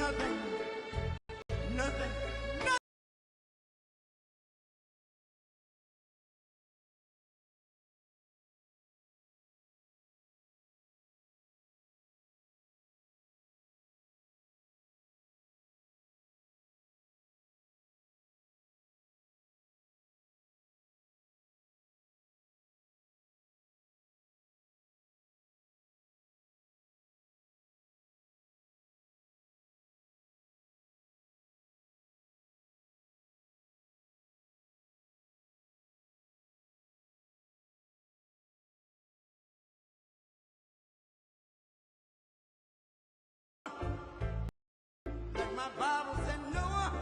nothing, nothing. Like my Bible said, Noah.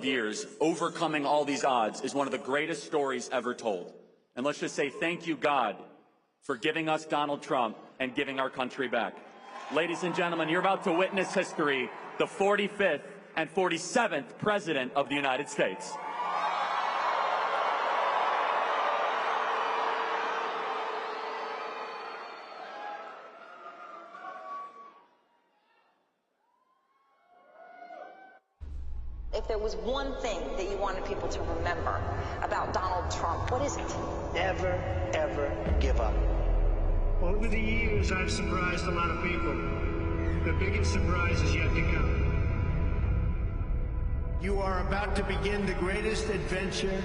years, overcoming all these odds is one of the greatest stories ever told. And let's just say thank you, God, for giving us Donald Trump and giving our country back. Ladies and gentlemen, you're about to witness history, the 45th and 47th President of the United States. If there was one thing that you wanted people to remember about Donald Trump, what is it? Never, ever give up. Over the years, I've surprised a lot of people. The biggest surprise is yet to come. You are about to begin the greatest adventure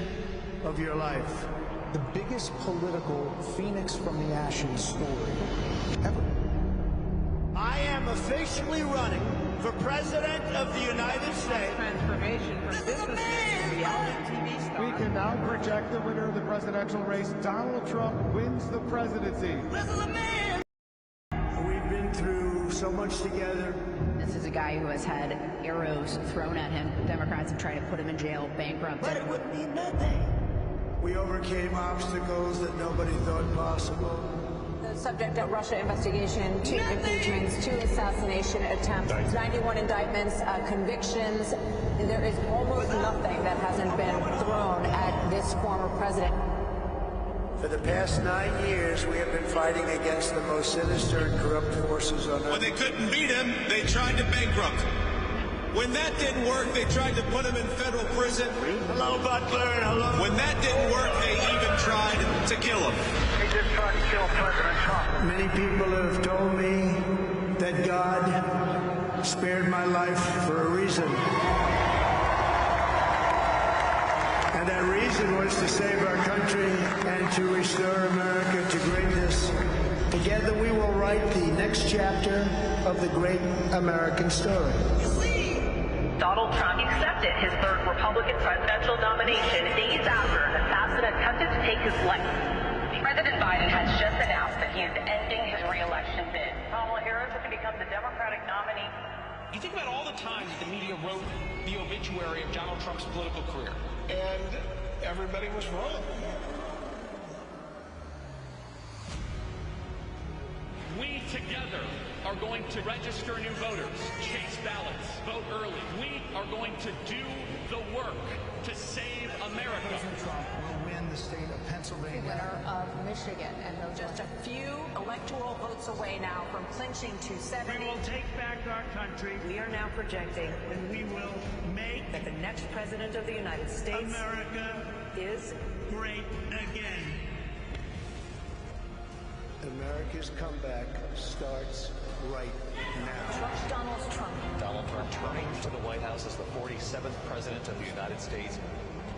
of your life. The biggest political phoenix from the ashes story ever. I am officially running for President of the United States. Transformation from businessman to reality TV star. We can now project the winner of the presidential race. Donald Trump wins the presidency. This is a man. We've been through so much together. This is a guy who has had arrows thrown at him. Democrats have tried to put him in jail, bankrupt But him. it would mean nothing. We overcame obstacles that nobody thought possible. The subject of Russia investigation, 2 impeachments, 2 assassination attempts, 91 indictments, convictions. There is almost nothing that hasn't been thrown at this former president. For the past 9 years, we have been fighting against the most sinister and corrupt forces on earth. When they couldn't beat him, they tried to bankrupt him. When that didn't work, they tried to put him in federal prison. Hello, Butler, and hello. When that didn't work, they even tried to kill him. They just tried to kill President Trump. Many people have told me that God spared my life for a reason. And that reason was to save our country and to restore America to greatness. Together we will write the next chapter of the great American story. Donald Trump accepted his 3rd Republican presidential nomination days after an assassin attempted to take his life. President Biden has just announced that he is ending his re-election bid. Kamala Harris has become the Democratic nominee. You think about all the times that the media wrote the obituary of Donald Trump's political career, and everybody was wrong. We together are going to register new voters, chase ballots, vote early. We are going to do the work to save America. President Trump will win the state of Pennsylvania. Winner of Michigan, and they're just a few electoral votes away now from clinching 270. We will take back our country. We are now projecting And we will make that the next president of the United States America is great again. America's comeback starts right now. Trust Donald Trump. Donald Trump returning to the White House as the 47th President of the United States.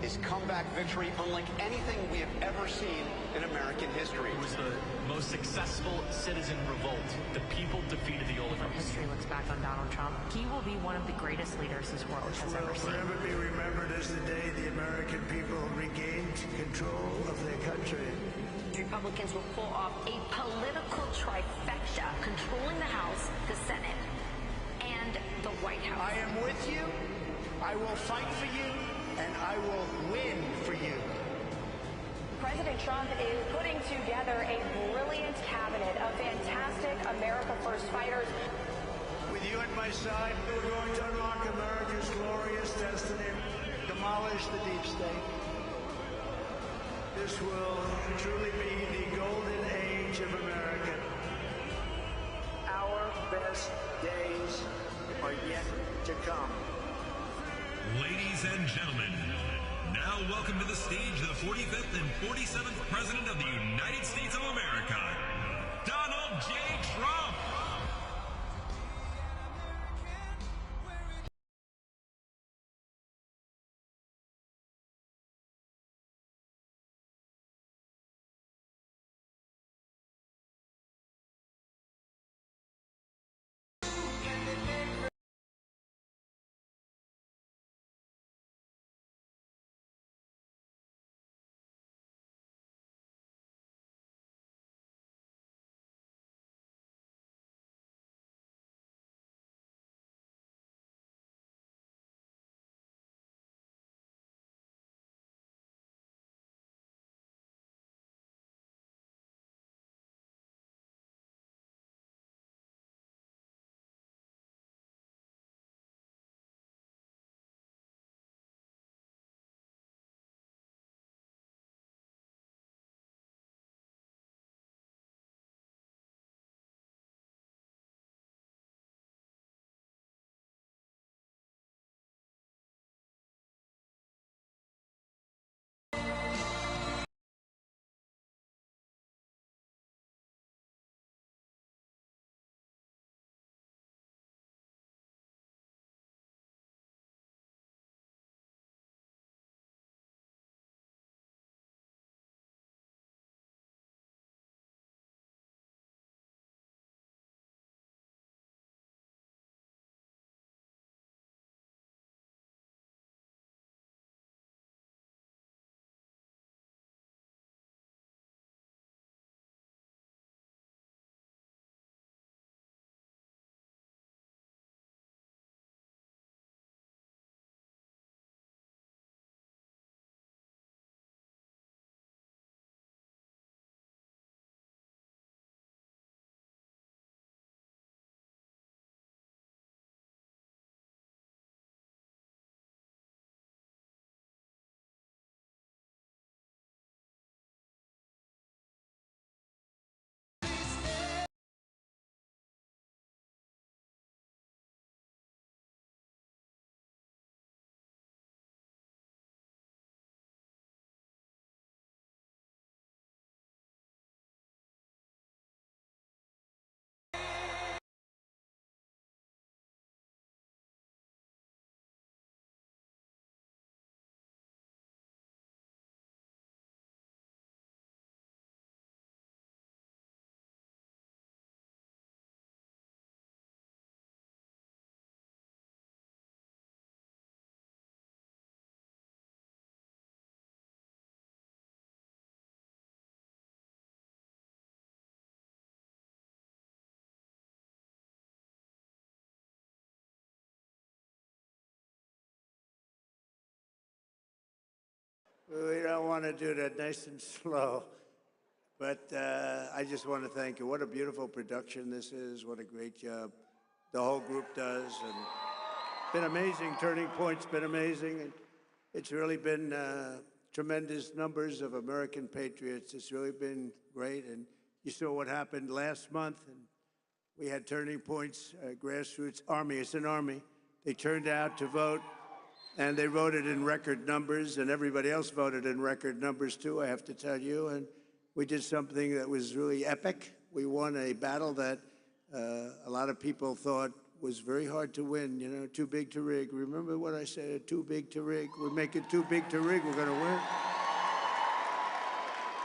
His comeback victory unlike anything we have ever seen in American history. It was the most successful citizen revolt. The people defeated the oligarchs. History looks back on Donald Trump. He will be one of the greatest leaders this world has ever Will seen. forever be remembered as the day the American people regained control of their country. Republicans will pull off a political trifecta, controlling the House, the Senate, and the White House. I am with you, I will fight for you, and I will win for you. President Trump is putting together a brilliant cabinet of fantastic America First fighters. With you at my side, we're going to unlock America's glorious destiny, demolish the deep state. This will truly be the golden age of America. Our best days are yet to come. Ladies and gentlemen, now welcome to the stage the 45th and 47th President of the United States of America, Donald J. Trump. We don't want to do that, nice and slow. But I just want to thank you. What a beautiful production this is. What a great job the whole group does. And been amazing. Turning Point's been amazing. And it's really been tremendous numbers of American patriots. It's really been great. And you saw what happened last month. And we had Turning Point's grassroots army. It's an army. They turned out to vote. And they voted in record numbers. And everybody else voted in record numbers, too, I have to tell you. And we did something that was really epic. We won a battle that a lot of people thought was very hard to win, you know, too big to rig. Remember what I said, too big to rig? We make it too big to rig, we're going to win.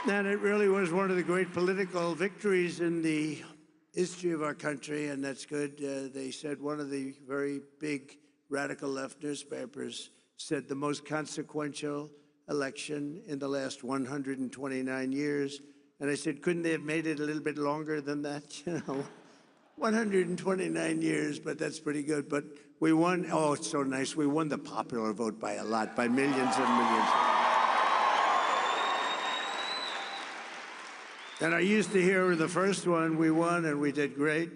And it really was one of the great political victories in the history of our country, and that's good. They said one of the very big radical left newspapers said the most consequential election in the last 129 years. And I said, couldn't they have made it a little bit longer than that? You know, 129 years, but that's pretty good. But we won. Oh, it's so nice. We won the popular vote by a lot, by millions and millions. And I used to hear the first one, we won and we did great.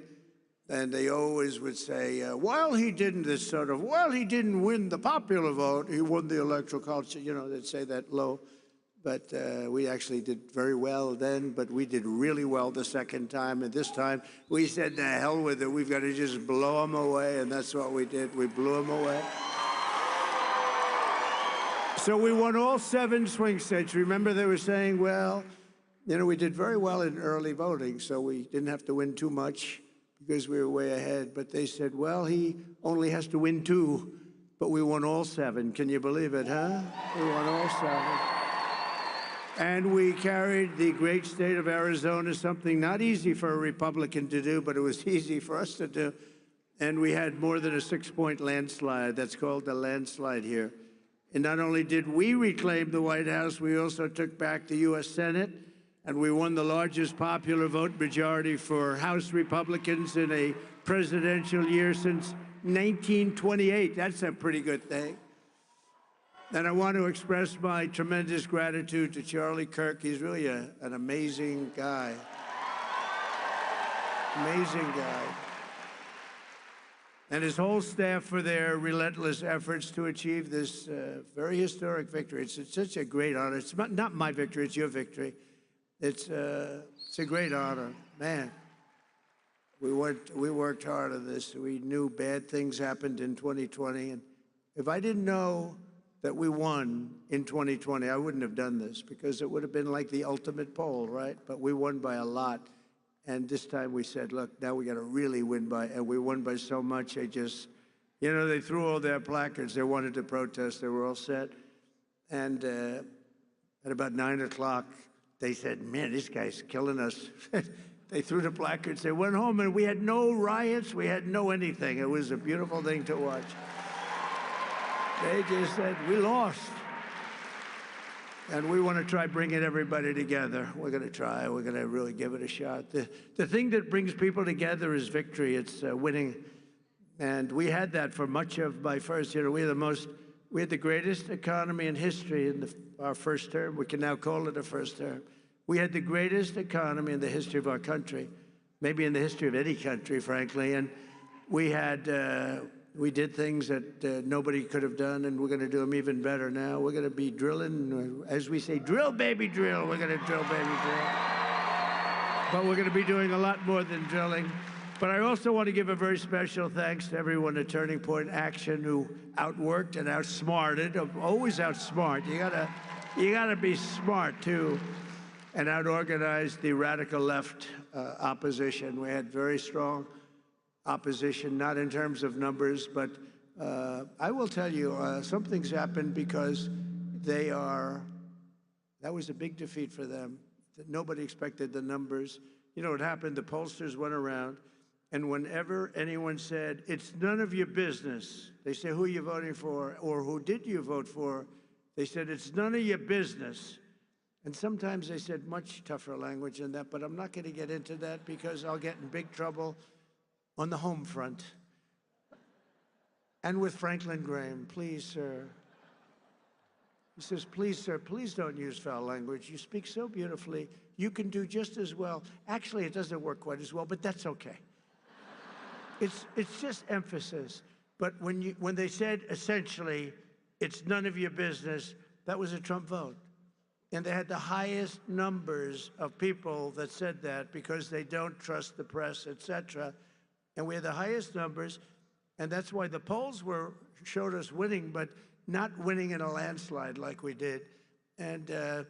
And they always would say, while he didn't win the popular vote, he won the electoral college. You know, they'd say that low. But we actually did very well then, but we did really well the second time. And this time, we said, to hell with it. We've got to just blow them away. And that's what we did. We blew them away. So we won all 7 swing states. Remember, they were saying, well, you know, we did very well in early voting, so we didn't have to win too much, because we were way ahead. But they said, well, he only has to win 2, but we won all 7. Can you believe it, huh? We won all 7. And we carried the great state of Arizona, something not easy for a Republican to do, but it was easy for us to do. And we had more than a 6-point landslide. That's called a landslide here. And not only did we reclaim the White House, we also took back the U.S. Senate. And we won the largest popular vote majority for House Republicans in a presidential year since 1928. That's a pretty good thing. And I want to express my tremendous gratitude to Charlie Kirk. He's really an amazing guy. Amazing guy. And his whole staff for their relentless efforts to achieve this very historic victory. It's such a great honor. It's not my victory, it's your victory. It's a great honor. Man, we worked hard on this. We knew bad things happened in 2020. And if I didn't know that we won in 2020, I wouldn't have done this, because it would have been like the ultimate poll, right? But we won by a lot. And this time we said, look, now we got to really win by, and we won by so much, they just, you know, they threw all their placards. They wanted to protest. They were all set. And at about 9 o'clock, they said, man, this guy's killing us. They threw the placards. They went home, and we had no riots. We had no anything. It was a beautiful thing to watch. They just said, we lost. And we want to try bringing everybody together. We're going to try. We're going to really give it a shot. The thing that brings people together is victory. It's winning. And we had that for much of my first year. We had the greatest economy in history in our first term. We can now call it a first term. We had the greatest economy in the history of our country, maybe in the history of any country, frankly. And we did things that nobody could have done, and we're going to do them even better now. We're going to be drilling, as we say, drill, baby, drill. We're going to drill, baby, drill. But we're going to be doing a lot more than drilling. But I also want to give a very special thanks to everyone at Turning Point Action who outworked and outsmarted. Always outsmart. You gotta be smart too, and outorganized the radical left opposition. We had very strong opposition, not in terms of numbers, but I will tell you, something's happened, because that was a big defeat for them. Nobody expected the numbers. You know what happened? The pollsters went around, and whenever anyone said, it's none of your business, they say, who are you voting for, or who did you vote for? They said, it's none of your business. And sometimes they said much tougher language than that, but I'm not going to get into that, because I'll get in big trouble on the home front. And with Franklin Graham, please, sir. He says, please, sir, please don't use foul language. You speak so beautifully. You can do just as well. Actually, it doesn't work quite as well, but that's okay. It's just emphasis. But when they said, essentially, it's none of your business, that was a Trump vote. And they had the highest numbers of people that said that because they don't trust the press, et cetera. And we had the highest numbers, and that's why the polls showed us winning, but not winning in a landslide like we did. And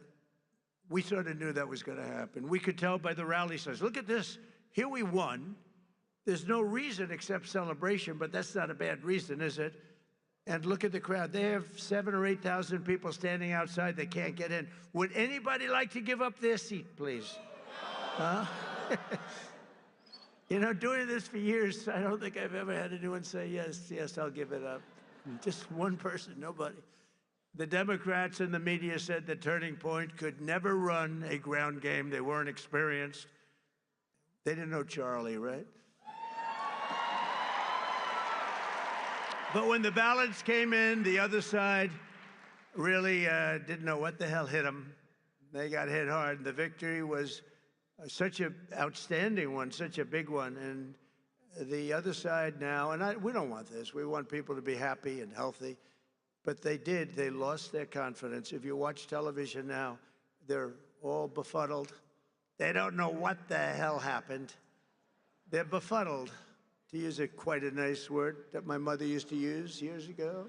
we sort of knew that was going to happen. We could tell by the rally signs. Look at this. Here we won. There's no reason except celebration, but that's not a bad reason, is it? And look at the crowd. They have 7,000 or 8,000 people standing outside. They can't get in. Would anybody like to give up their seat, please? Huh? You know, doing this for years, I don't think I've ever had anyone say, yes, yes, I'll give it up. Just one person, nobody. The Democrats and the media said that Turning Point could never run a ground game. They weren't experienced. They didn't know Charlie, right? But when the ballots came in, the other side really didn't know what the hell hit them. They got hit hard. The victory was such an outstanding one, such a big one. And the other side now, and we don't want this. We want people to be happy and healthy. But they did. They lost their confidence. If you watch television now, they're all befuddled. They don't know what the hell happened. They're befuddled, to use quite a nice word that my mother used to use years ago,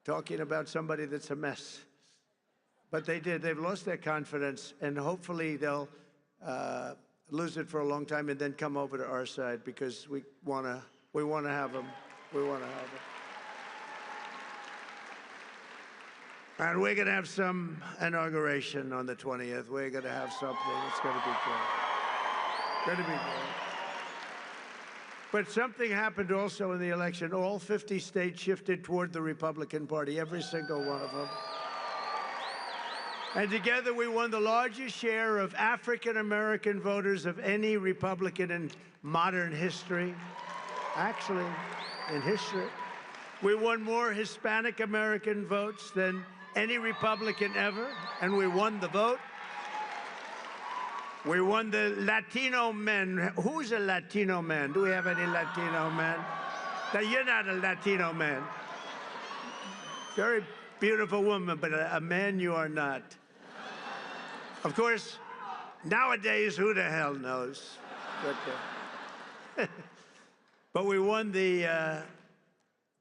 talking about somebody that's a mess. But they did. They've lost their confidence, and hopefully they'll lose it for a long time and then come over to our side because we want to have them. We want to have them. And we're going to have some inauguration on the 20th. We're going to have something. It's going to be great. Going to be great. But something happened also in the election. All 50 states shifted toward the Republican Party, every single one of them. And together we won the largest share of African-American voters of any Republican in modern history. Actually, in history. We won more Hispanic-American votes than any Republican ever, and we won the vote. We won the Latino men. Who's a Latino man? Do we have any Latino men? Now, you're not a Latino man. Very beautiful woman, but a man you are not. Of course, nowadays, who the hell knows? But we won the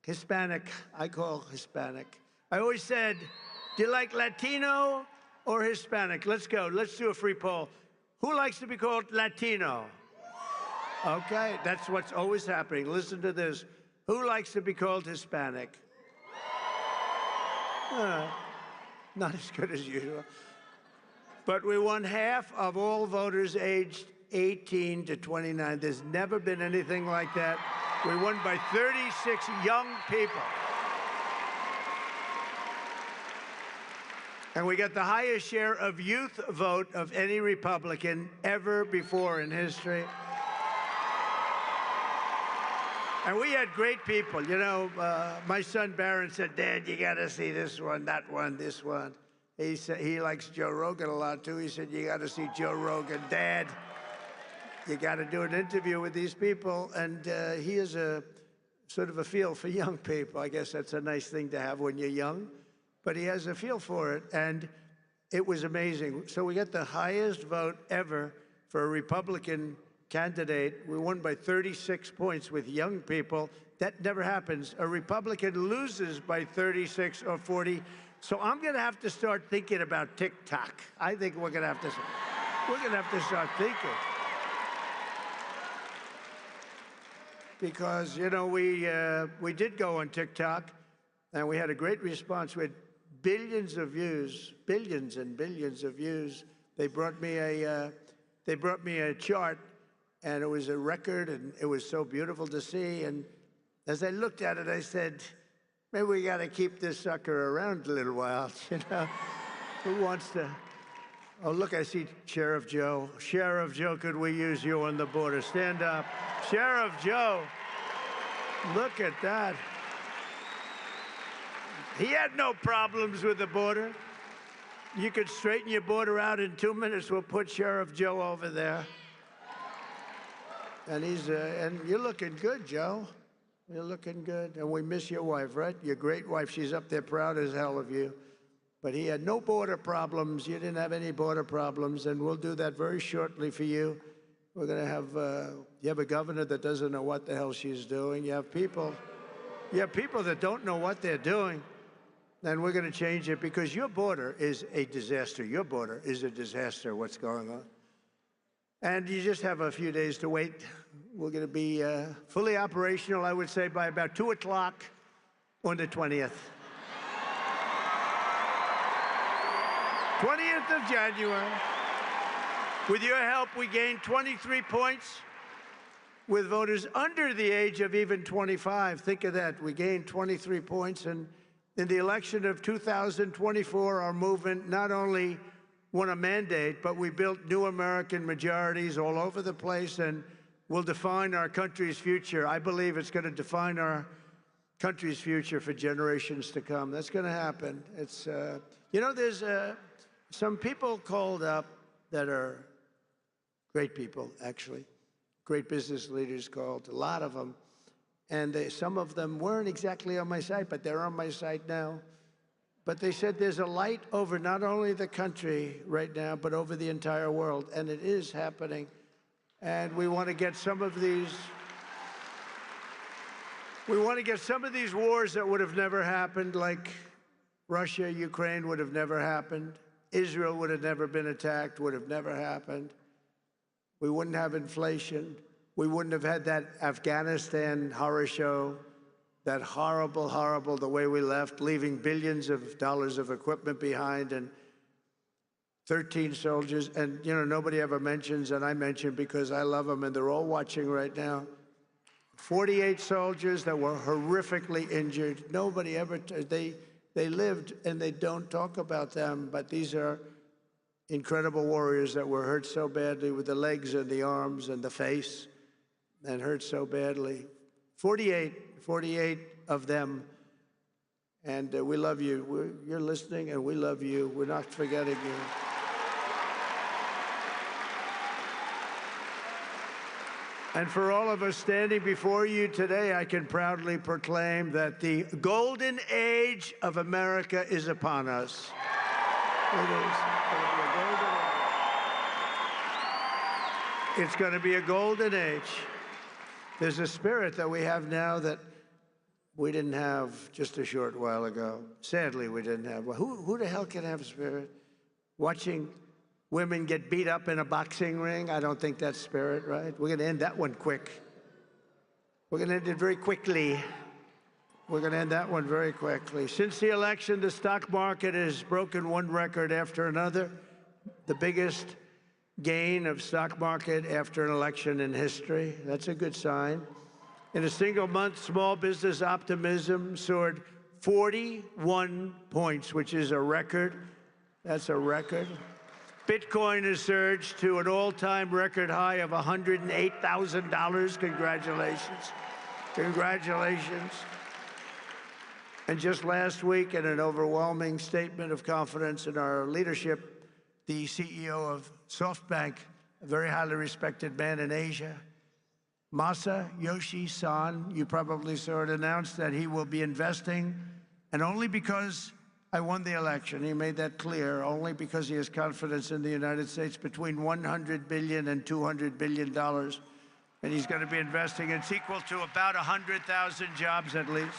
Hispanic, I call Hispanic. I always said, do you like Latino or Hispanic? Let's go. Let's do a free poll. Who likes to be called Latino? Okay, that's what's always happening. Listen to this. Who likes to be called Hispanic? Not as good as usual. But we won half of all voters aged 18 to 29. There's never been anything like that. We won by 36 young people. And we got the highest share of youth vote of any Republican ever before in history. And we had great people. You know, my son Barron said, Dad, you got to see this one, that one, this one. He said he likes Joe Rogan a lot, too. He said, you got to see Joe Rogan. Dad, you got to do an interview with these people. And he is a sort of a feel for young people. I guess that's a nice thing to have when you're young. But he has a feel for it, and it was amazing. So we got the highest vote ever for a Republican candidate. We won by 36 points with young people. That never happens. A Republican loses by 36 or 40. So I'm going to have to start thinking about TikTok. I think we're going to have to start thinking. Because, you know, we did go on TikTok, and we had a great response. We had billions of views, billions and billions of views. They brought me a chart, and it was a record, and it was so beautiful to see. And as I looked at it, I said, maybe we got to keep this sucker around a little while, you know? Who wants to? Oh, look, I see Sheriff Joe. Sheriff Joe, could we use you on the border? Stand up. Sheriff Joe, look at that. He had no problems with the border. You could straighten your border out in 2 minutes. We'll put Sheriff Joe over there. And and you're looking good, Joe. You're looking good. And we miss your wife, right? Your great wife. She's up there proud as hell of you. But he had no border problems. You didn't have any border problems. And we'll do that very shortly for you. We're going to have, you have a governor that doesn't know what the hell she's doing. You have people that don't know what they're doing. And we're going to change it because your border is a disaster. Your border is a disaster, what's going on. And you just have a few days to wait. We're going to be fully operational, I would say, by about 2 o'clock on the 20th. 20th of January. With your help, we gained 23 points with voters under the age of even 25. Think of that. We gained 23 points. And in the election of 2024, our movement not only won a mandate, but we built new American majorities all over the place and will define our country's future. I believe it's going to define our country's future for generations to come. That's going to happen. It's, you know, there's some people called up that are great people, actually. Great business leaders called, a lot of them. And some of them weren't exactly on my side, but they're on my side now. But they said there's a light over not only the country right now, but over the entire world. And it is happening. And we want to get some of these, wars that would have never happened, like Russia, Ukraine would have never happened. Israel would have never been attacked, would have never happened. We wouldn't have inflation. We wouldn't have had that Afghanistan horror show, that horrible, horrible, the way we left, leaving billions of dollars of equipment behind and 13 soldiers. And, you know, nobody ever mentions, and I mention because I love them, and they're all watching right now. 48 soldiers that were horrifically injured. Nobody ever, they lived, and they don't talk about them, but these are incredible warriors that were hurt so badly with the legs and the arms and the face, and hurt so badly. 48 of them, and we love you. You're listening, and we love you. We're not forgetting you. And for all of us standing before you today, I can proudly proclaim that the golden age of America is upon us. It is. It's going to be a golden age. There's a spirit that we have now that we didn't have just a short while ago. Sadly, we didn't have. Well, who the hell can have spirit? Watching women get beat up in a boxing ring? I don't think that's spirit, right? We're going to end that one quick. We're going to end it very quickly. We're going to end that one very quickly. Since the election, the stock market has broken one record after another. The biggest gain of stock market after an election in history. That's a good sign. In a single month, small business optimism soared 41 points, which is a record. That's a record. Bitcoin has surged to an all-time record high of $108,000. Congratulations. Congratulations. And just last week, in an overwhelming statement of confidence in our leadership, the CEO of SoftBank, a very highly respected man in Asia, Masayoshi Son, you probably saw it, announced that he will be investing, and only because I won the election, he made that clear, only because he has confidence in the United States, between $100 billion and $200 billion. And he's going to be investing. It's equal to about 100,000 jobs at least.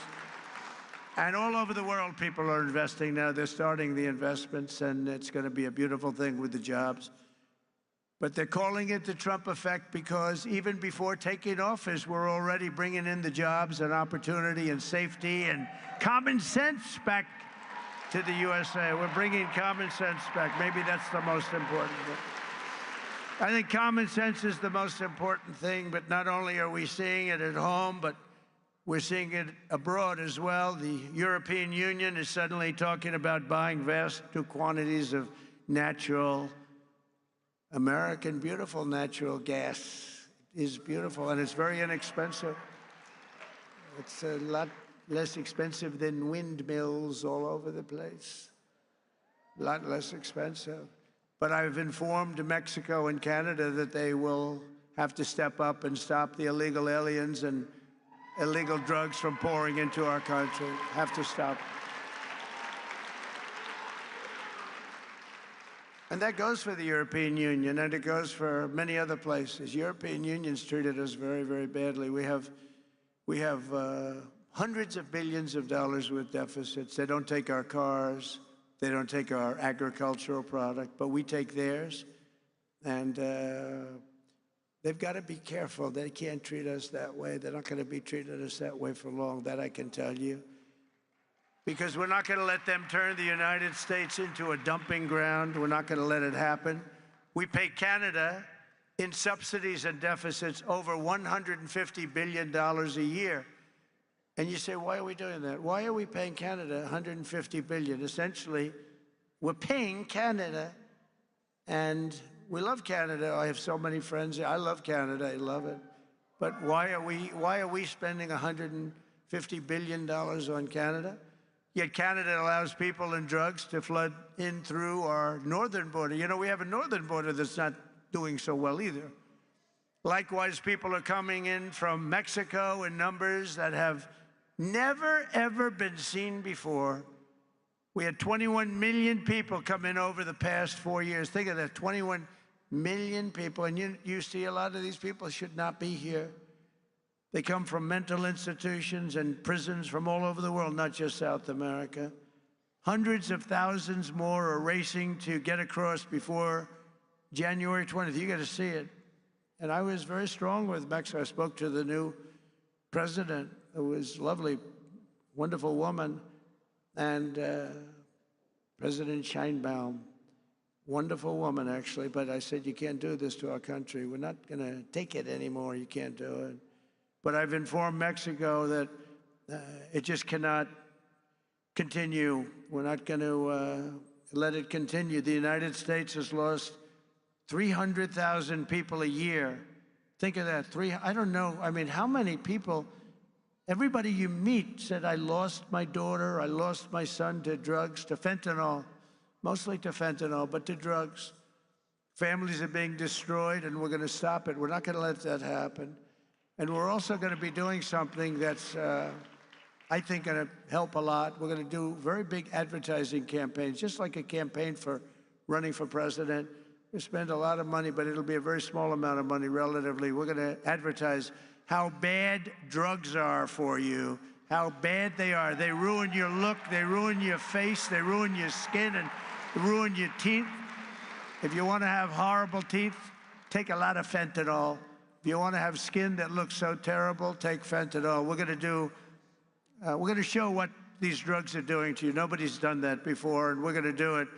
And all over the world, people are investing now. They're starting the investments, and it's going to be a beautiful thing with the jobs. But they're calling it the Trump effect because even before taking office, we're already bringing in the jobs and opportunity and safety and common sense back to the USA. We're bringing common sense back. Maybe that's the most important thing. I think common sense is the most important thing, but not only are we seeing it at home, but we're seeing it abroad as well. The European Union is suddenly talking about buying vast new quantities of natural, American, beautiful natural gas. It is beautiful, and it's very inexpensive. It's a lot less expensive than windmills all over the place. A lot less expensive. But I've informed Mexico and Canada that they will have to step up and stop the illegal aliens and illegal drugs from pouring into our country. Have to stop. And that goes for the European Union, and it goes for many other places. European Union's treated us very, very badly. We have hundreds of billions of dollars with deficits. They don't take our cars. They don't take our agricultural product, but we take theirs. And they've got to be careful. They can't treat us that way. They're not going to be treating us that way for long, that I can tell you. Because we're not going to let them turn the United States into a dumping ground. We're not going to let it happen. We pay Canada in subsidies and deficits over $150 billion a year. And you say, why are we doing that? Why are we paying Canada $150 billion? Essentially, we're paying Canada, and we love Canada. I have so many friends. I love Canada. I love it. But why are we spending $150 billion on Canada? Yet Canada allows people and drugs to flood in through our northern border. You know, we have a northern border that's not doing so well either. Likewise, people are coming in from Mexico in numbers that have never, ever been seen before. We had 21 million people come in over the past 4 years. Think of that, 21 million people. And you see a lot of these people should not be here. They come from mental institutions and prisons from all over the world, not just South America. Hundreds of thousands more are racing to get across before January 20th. You got to see it. And I was very strong with Mexico. I spoke to the new president, who was lovely, wonderful woman, and President Sheinbaum, wonderful woman, actually. But I said, you can't do this to our country. We're not going to take it anymore. You can't do it. But I've informed Mexico that it just cannot continue. We're not going to let it continue. The United States has lost 300,000 people a year. Think of that. I don't know. I mean, how many people, everybody you meet said, I lost my daughter, I lost my son to drugs, to fentanyl, mostly to fentanyl, but to drugs. Families are being destroyed, and we're going to stop it. We're not going to let that happen. And we're also going to be doing something that's, I think, going to help a lot. We're going to do very big advertising campaigns, just like a campaign for running for president. We spend a lot of money, but it'll be a very small amount of money relatively. We're going to advertise how bad drugs are for you, how bad they are. They ruin your look, they ruin your face, they ruin your skin, and ruin your teeth. If you want to have horrible teeth, take a lot of fentanyl. If you want to have skin that looks so terrible, take fentanyl. We're going to show what these drugs are doing to you. Nobody's done that before, and we're going to do it.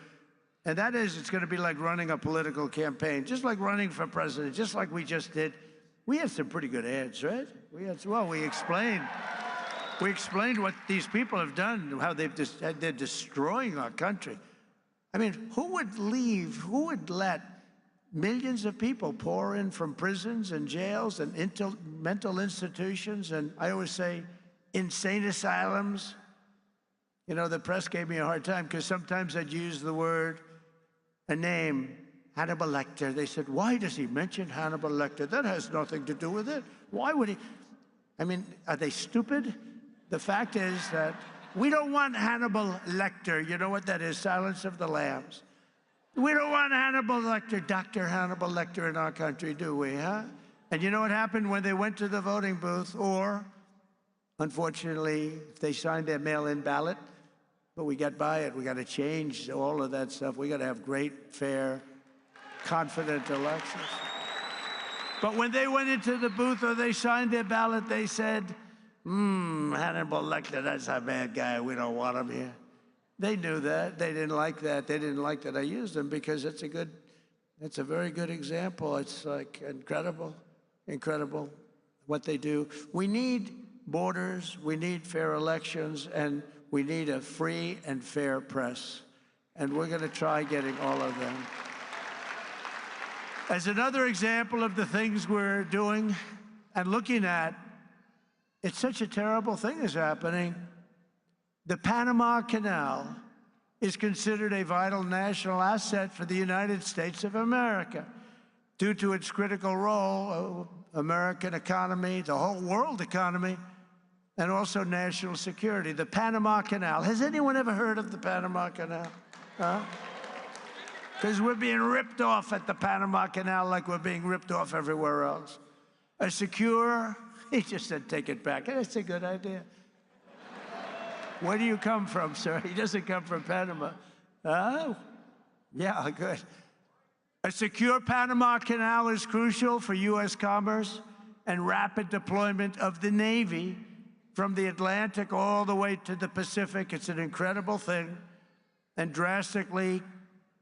And that is, it's going to be like running a political campaign, just like running for president, just like we just did. We had some pretty good ads, right? We explained what these people have done, how they're destroying our country. I mean, who would let millions of people pour in from prisons and jails and mental institutions, and I always say insane asylums? You know, the press gave me a hard time because sometimes I'd use the word, a name, Hannibal Lecter. They said, why does he mention Hannibal Lecter? That has nothing to do with it. Why would he? I mean, are they stupid? The fact is that we don't want Hannibal Lecter. You know what that is? Silence of the Lambs. We don't want Hannibal Lecter, Dr. Hannibal Lecter in our country, do we, huh? And you know what happened when they went to the voting booth? Or, unfortunately, if they signed their mail-in ballot, but we got by it. We got to change all of that stuff. We got to have great, fair, confident elections. But when they went into the booth or they signed their ballot, they said, Hannibal Lecter, that's a bad guy. We don't want him here. They knew that. They didn't like that. They didn't like that I used them because it's a very good example. It's like incredible what they do. We need borders, we need fair elections, and we need a free and fair press. And we're going to try getting all of them. As another example of the things we're doing and looking at, it's such a terrible thing is happening. The Panama Canal is considered a vital national asset for the United States of America due to its critical role, American economy, the whole world economy, and also national security. The Panama Canal. Has anyone ever heard of the Panama Canal? Huh? Because we're being ripped off at the Panama Canal like we're being ripped off everywhere else. A secure, he just said, take it back. That's a good idea. Where do you come from, sir? He doesn't come from Panama. Oh, yeah, good. A secure Panama Canal is crucial for U.S. commerce and rapid deployment of the Navy from the Atlantic all the way to the Pacific. It's an incredible thing, and drastically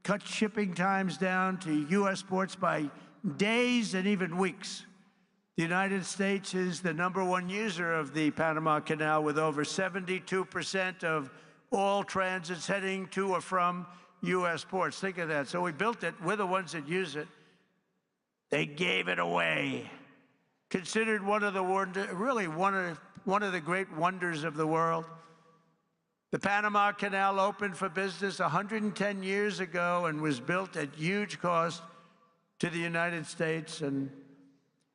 cut shipping times down to U.S. ports by days and even weeks. The United States is the #1 user of the Panama Canal, with over 72% of all transits heading to or from U.S. ports. Think of that. So we built it. We're the ones that use it. They gave it away. Considered one of the one of the great wonders of the world. The Panama Canal opened for business 110 years ago and was built at huge cost to the United States, and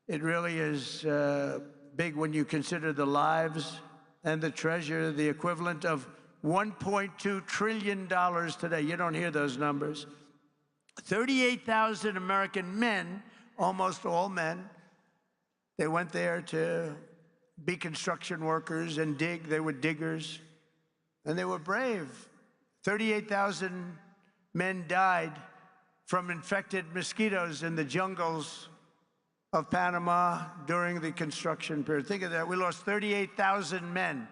it really is big when you consider the lives and the treasure, the equivalent of $1.2 trillion today. You don't hear those numbers. 38,000 American men, almost all men, they went there to be construction workers and dig. They were diggers, and they were brave. 38,000 men died from infected mosquitoes in the jungles of Panama during the construction period. Think of that. We lost 38,000 men.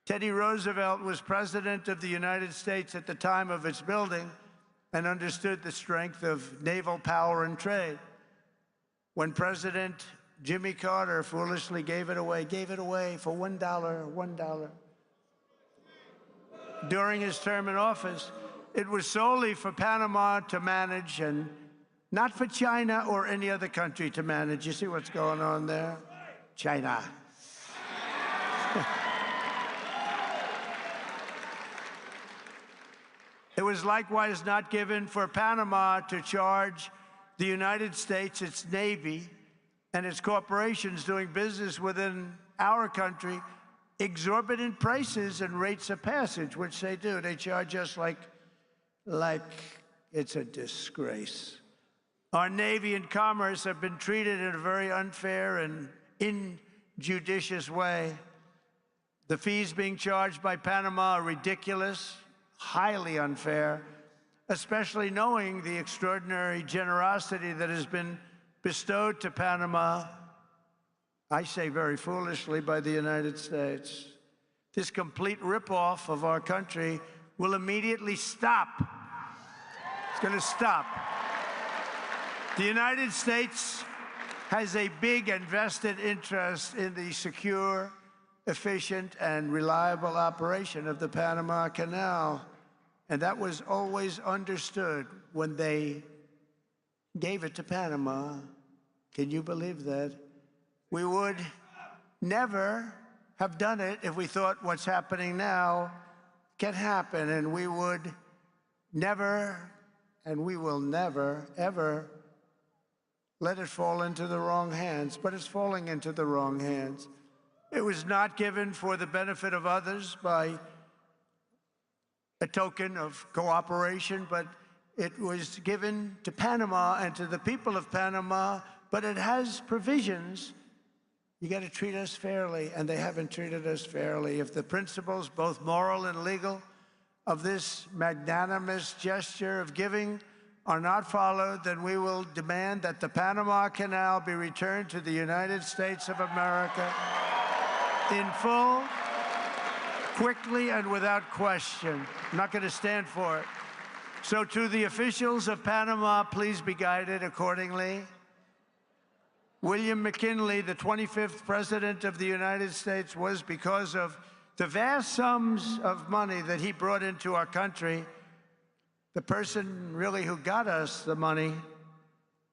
Teddy Roosevelt was president of the United States at the time of its building and understood the strength of naval power and trade. When President Jimmy Carter foolishly gave it away for $1. During his term in office, it was solely for Panama to manage and not for China or any other country to manage. You see what's going on there? China. It was likewise not given for Panama to charge the United States, its Navy, and its corporations doing business within our country exorbitant prices and rates of passage, which they do. They charge us like it's a disgrace. Our Navy and commerce have been treated in a very unfair and injudicious way. The fees being charged by Panama are ridiculous, highly unfair, especially knowing the extraordinary generosity that has been bestowed to Panama, I say very foolishly, by the United States. This complete ripoff of our country will immediately stop. It's going to stop. The United States has a big and vested interest in the secure, efficient, and reliable operation of the Panama Canal. And that was always understood when they gave it to Panama. Can you believe that? We would never have done it if we thought what's happening now can happen, and we would never, and we will never, ever let it fall into the wrong hands. But it's falling into the wrong hands. It was not given for the benefit of others by a token of cooperation, but it was given to Panama and to the people of Panama, but it has provisions. You got to treat us fairly, and they haven't treated us fairly. If the principles, both moral and legal, of this magnanimous gesture of giving are not followed, then we will demand that the Panama Canal be returned to the United States of America in full, quickly, and without question. I'm not going to stand for it. So to the officials of Panama, please be guided accordingly. William McKinley, the 25th President of the United States, was, because of the vast sums of money that he brought into our country, the person really who got us the money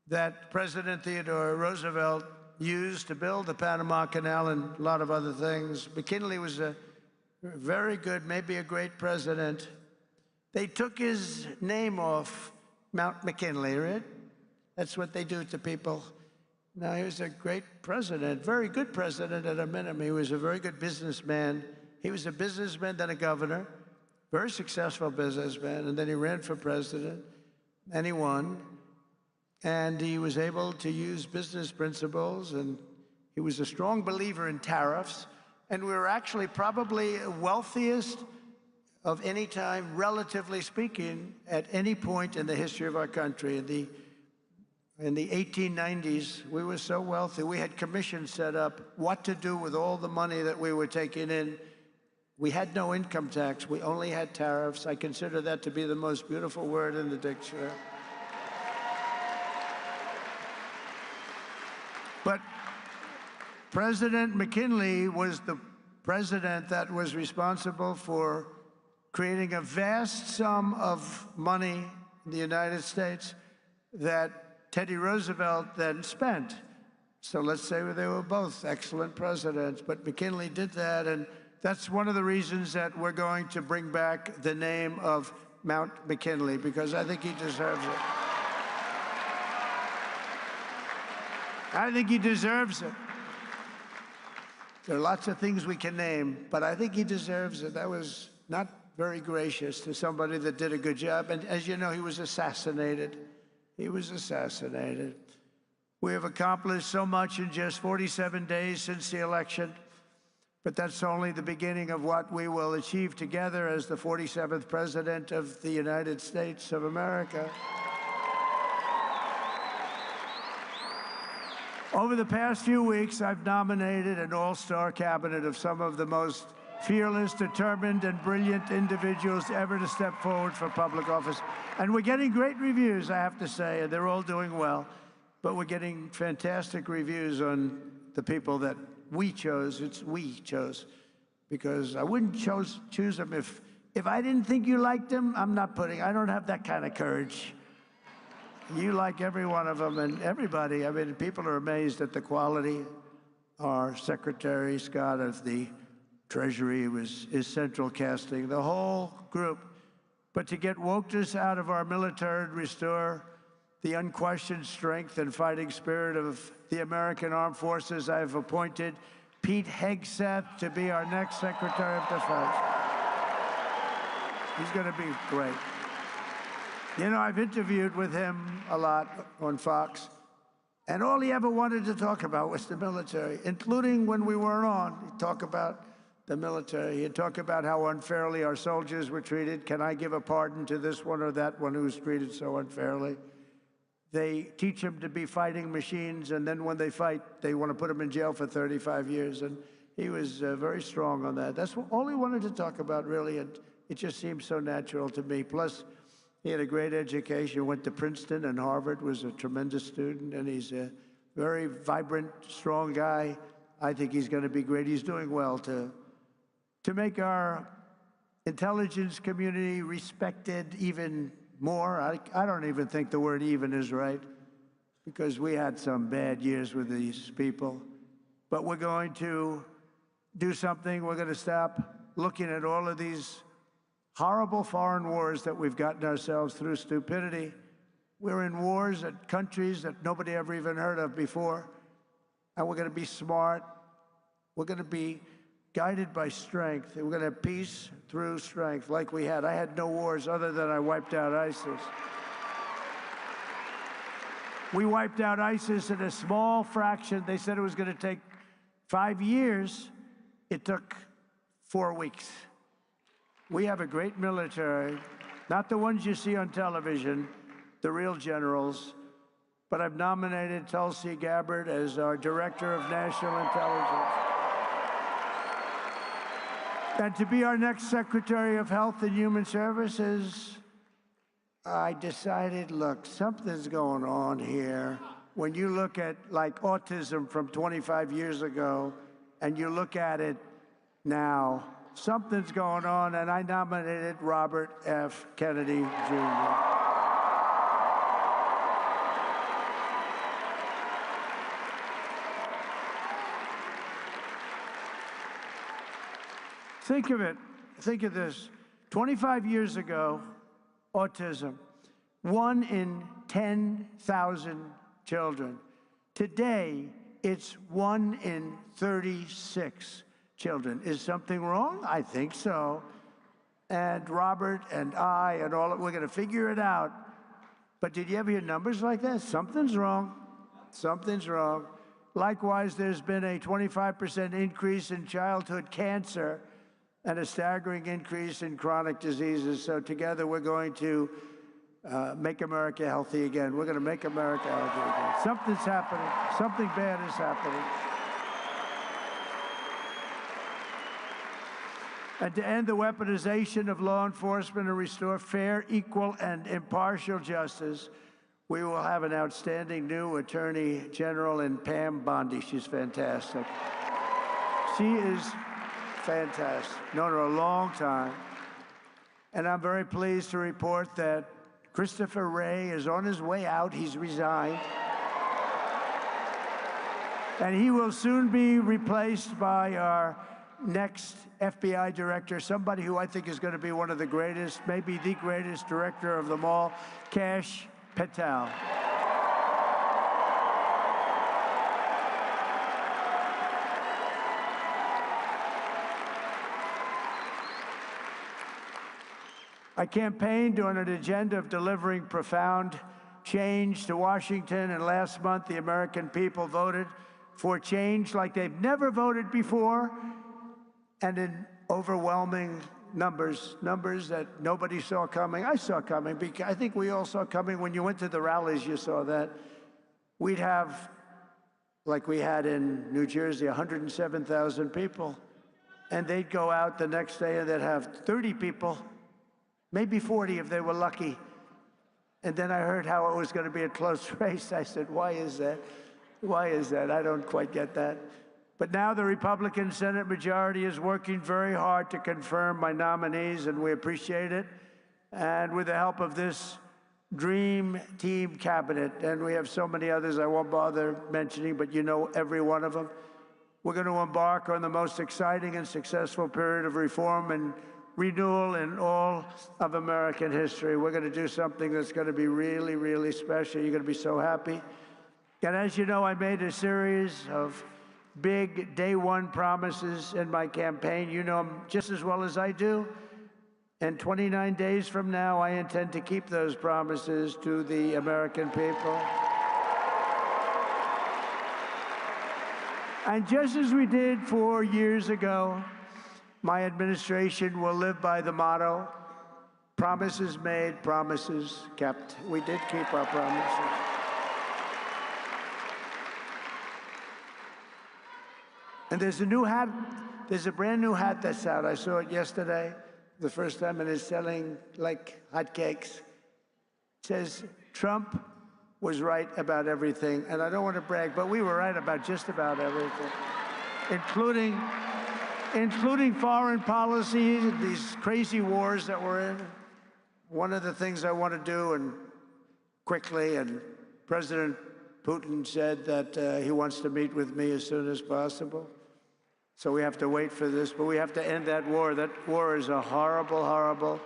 that President Theodore Roosevelt used to build the Panama Canal and a lot of other things. McKinley was a very good, maybe a great president. They took his name off Mount McKinley, right? That's what they do to people. Now, he was a great president, very good president at a minimum. He was a very good businessman. He was a businessman, then a governor, very successful businessman, and then he ran for president, and he won. And he was able to use business principles, and he was a strong believer in tariffs. And we were actually probably wealthiest of any time, relatively speaking, at any point in the history of our country. In the 1890s, we were so wealthy, we had commissions set up what to do with all the money that we were taking in. We had no income tax, we only had tariffs. I consider that to be the most beautiful word in the dictionary. But President McKinley was the president that was responsible for creating a vast sum of money in the United States that Teddy Roosevelt then spent. So let's say they were both excellent presidents, but McKinley did that, and that's one of the reasons that we're going to bring back the name of Mount McKinley, because I think he deserves it. I think he deserves it. There are lots of things we can name, but I think he deserves it. That was not very gracious to somebody that did a good job. And as you know, he was assassinated. He was assassinated. We have accomplished so much in just 47 days since the election, but that's only the beginning of what we will achieve together as the 47th President of the United States of America. Over the past few weeks, I've nominated an all-star cabinet of some of the most fearless, determined, and brilliant individuals ever to step forward for public office. And we're getting great reviews, I have to say, and they're all doing well. But we're getting fantastic reviews on the people that we chose. It's we chose, because I wouldn't choose them if I didn't think you liked them. I don't have that kind of courage. You like every one of them, and everybody. I mean, people are amazed at the quality. Our Secretary Scott of the Treasury is central casting, the whole group. But to get wokeness out of our military and restore the unquestioned strength and fighting spirit of the American Armed Forces, I've appointed Pete Hegseth to be our next Secretary of Defense. He's going to be great. You know, I've interviewed with him a lot on Fox, and all he ever wanted to talk about was the military, including when we weren't on. He'd talk about the military. He'd talk about how unfairly our soldiers were treated. Can I give a pardon to this one or that one who was treated so unfairly? They teach them to be fighting machines, and then when they fight, they want to put them in jail for 35 years. And he was very strong on that. That's all he wanted to talk about, really, and it just seems so natural to me. Plus, he had a great education, went to Princeton and Harvard, was a tremendous student, and he's a very vibrant, strong guy. I think he's going to be great. He's doing well to make our intelligence community respected even more. I don't even think the word even is right, because we had some bad years with these people. But we're going to do something. We're going to stop looking at all of these horrible foreign wars that we've gotten ourselves through stupidity. We're in wars at countries that nobody ever even heard of before. And we're going to be smart. We're going to be guided by strength. And we're going to have peace through strength like we had. I had no wars other than I wiped out ISIS. We wiped out ISIS in a small fraction. They said it was going to take 5 years. It took 4 weeks. We have a great military, not the ones you see on television, the real generals, but I've nominated Tulsi Gabbard as our Director of National Intelligence. And to be our next Secretary of Health and Human Services, I decided, look, something's going on here. When you look at, like, autism from 25 years ago, and you look at it now, something's going on, and I nominated Robert F. Kennedy, Jr. Think of it. Think of this. 25 years ago, autism, 1 in 10,000 children. Today, it's 1 in 36 children. Is something wrong? I think so. And Robert and I and all, we're going to figure it out. But did you ever hear numbers like that? Something's wrong. Something's wrong. Likewise, there's been a 25% increase in childhood cancer and a staggering increase in chronic diseases. So together, we're going to make America healthy again. We're going to make America healthy again. Something's happening. Something bad is happening. And to end the weaponization of law enforcement and restore fair, equal, and impartial justice, we will have an outstanding new Attorney General in Pam Bondi. She's fantastic. She is fantastic. Known her a long time. And I'm very pleased to report that Christopher Wray is on his way out. He's resigned. And he will soon be replaced by our next FBI director, somebody who I think is going to be one of the greatest, maybe the greatest director of them all, Kash Patel. I campaigned on an agenda of delivering profound change to Washington, and last month the American people voted for change like they've never voted before, and in overwhelming numbers that nobody saw coming. I saw coming, because I think we all saw coming. When you went to the rallies, you saw that. We'd have, like we had in New Jersey, 107,000 people, and they'd go out the next day and they'd have 30 people, maybe 40 if they were lucky. And then I heard how it was going to be a close race. I said, why is that? Why is that? I don't quite get that. But now the Republican Senate majority is working very hard to confirm my nominees, and we appreciate it. And with the help of this dream team cabinet, and we have so many others I won't bother mentioning, but you know every one of them, we're going to embark on the most exciting and successful period of reform and renewal in all of American history. We're going to do something that's going to be really, really special. You're going to be so happy. And as you know, I made a series of big day one promises in my campaign. You know them just as well as I do. And 29 days from now, I intend to keep those promises to the American people. And just as we did 4 years ago, my administration will live by the motto, promises made, promises kept. We did keep our promises. And there's a new hat, there's a brand new hat that's out. I saw it yesterday, the first time, and it's selling like hotcakes. It says, Trump was right about everything. And I don't want to brag, but we were right about just about everything, including foreign policy, these crazy wars that we're in. One of the things I want to do, and quickly, and President Putin said that he wants to meet with me as soon as possible. So we have to wait for this, but we have to end that war. That war is a horrible, horrible,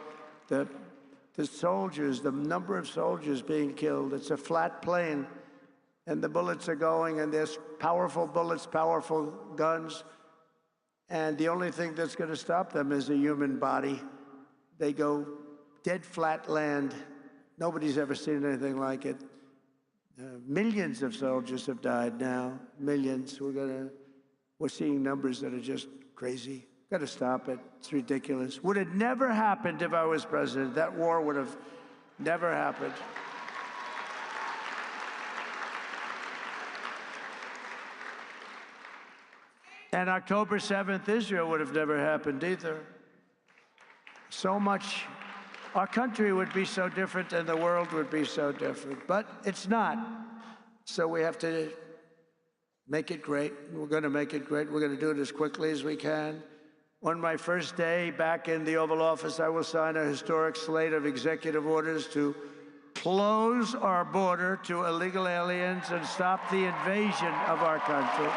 the soldiers, the number of soldiers being killed, it's a flat plane, and the bullets are going, and there's powerful bullets, powerful guns, and the only thing that's going to stop them is a human body. They go dead flat land. Nobody's ever seen anything like it. Millions of soldiers have died now, millions. We're seeing numbers that are just crazy. Got to stop it. It's ridiculous. Would have never happened if I was president. That war would have never happened. And October 7th, Israel would have never happened either. So much, our country would be so different and the world would be so different. But it's not. So we have to make it great. We're going to make it great. We're going to do it as quickly as we can. On my first day back in the Oval Office, I will sign a historic slate of executive orders to close our border to illegal aliens and stop the invasion of our country.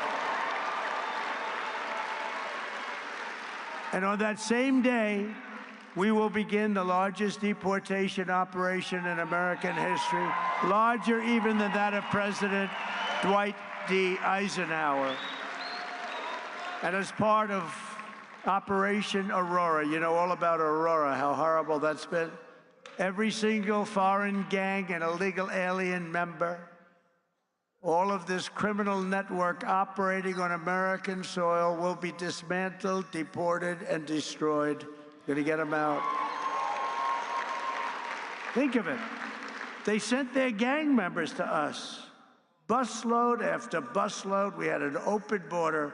And on that same day, we will begin the largest deportation operation in American history, larger even than that of President Dwight D. Eisenhower. And as part of Operation Aurora, you know all about Aurora, how horrible that's been. Every single foreign gang and illegal alien member, all of this criminal network operating on American soil will be dismantled, deported, and destroyed. We're gonna get them out. Think of it. They sent their gang members to us. Busload after busload. We had an open border.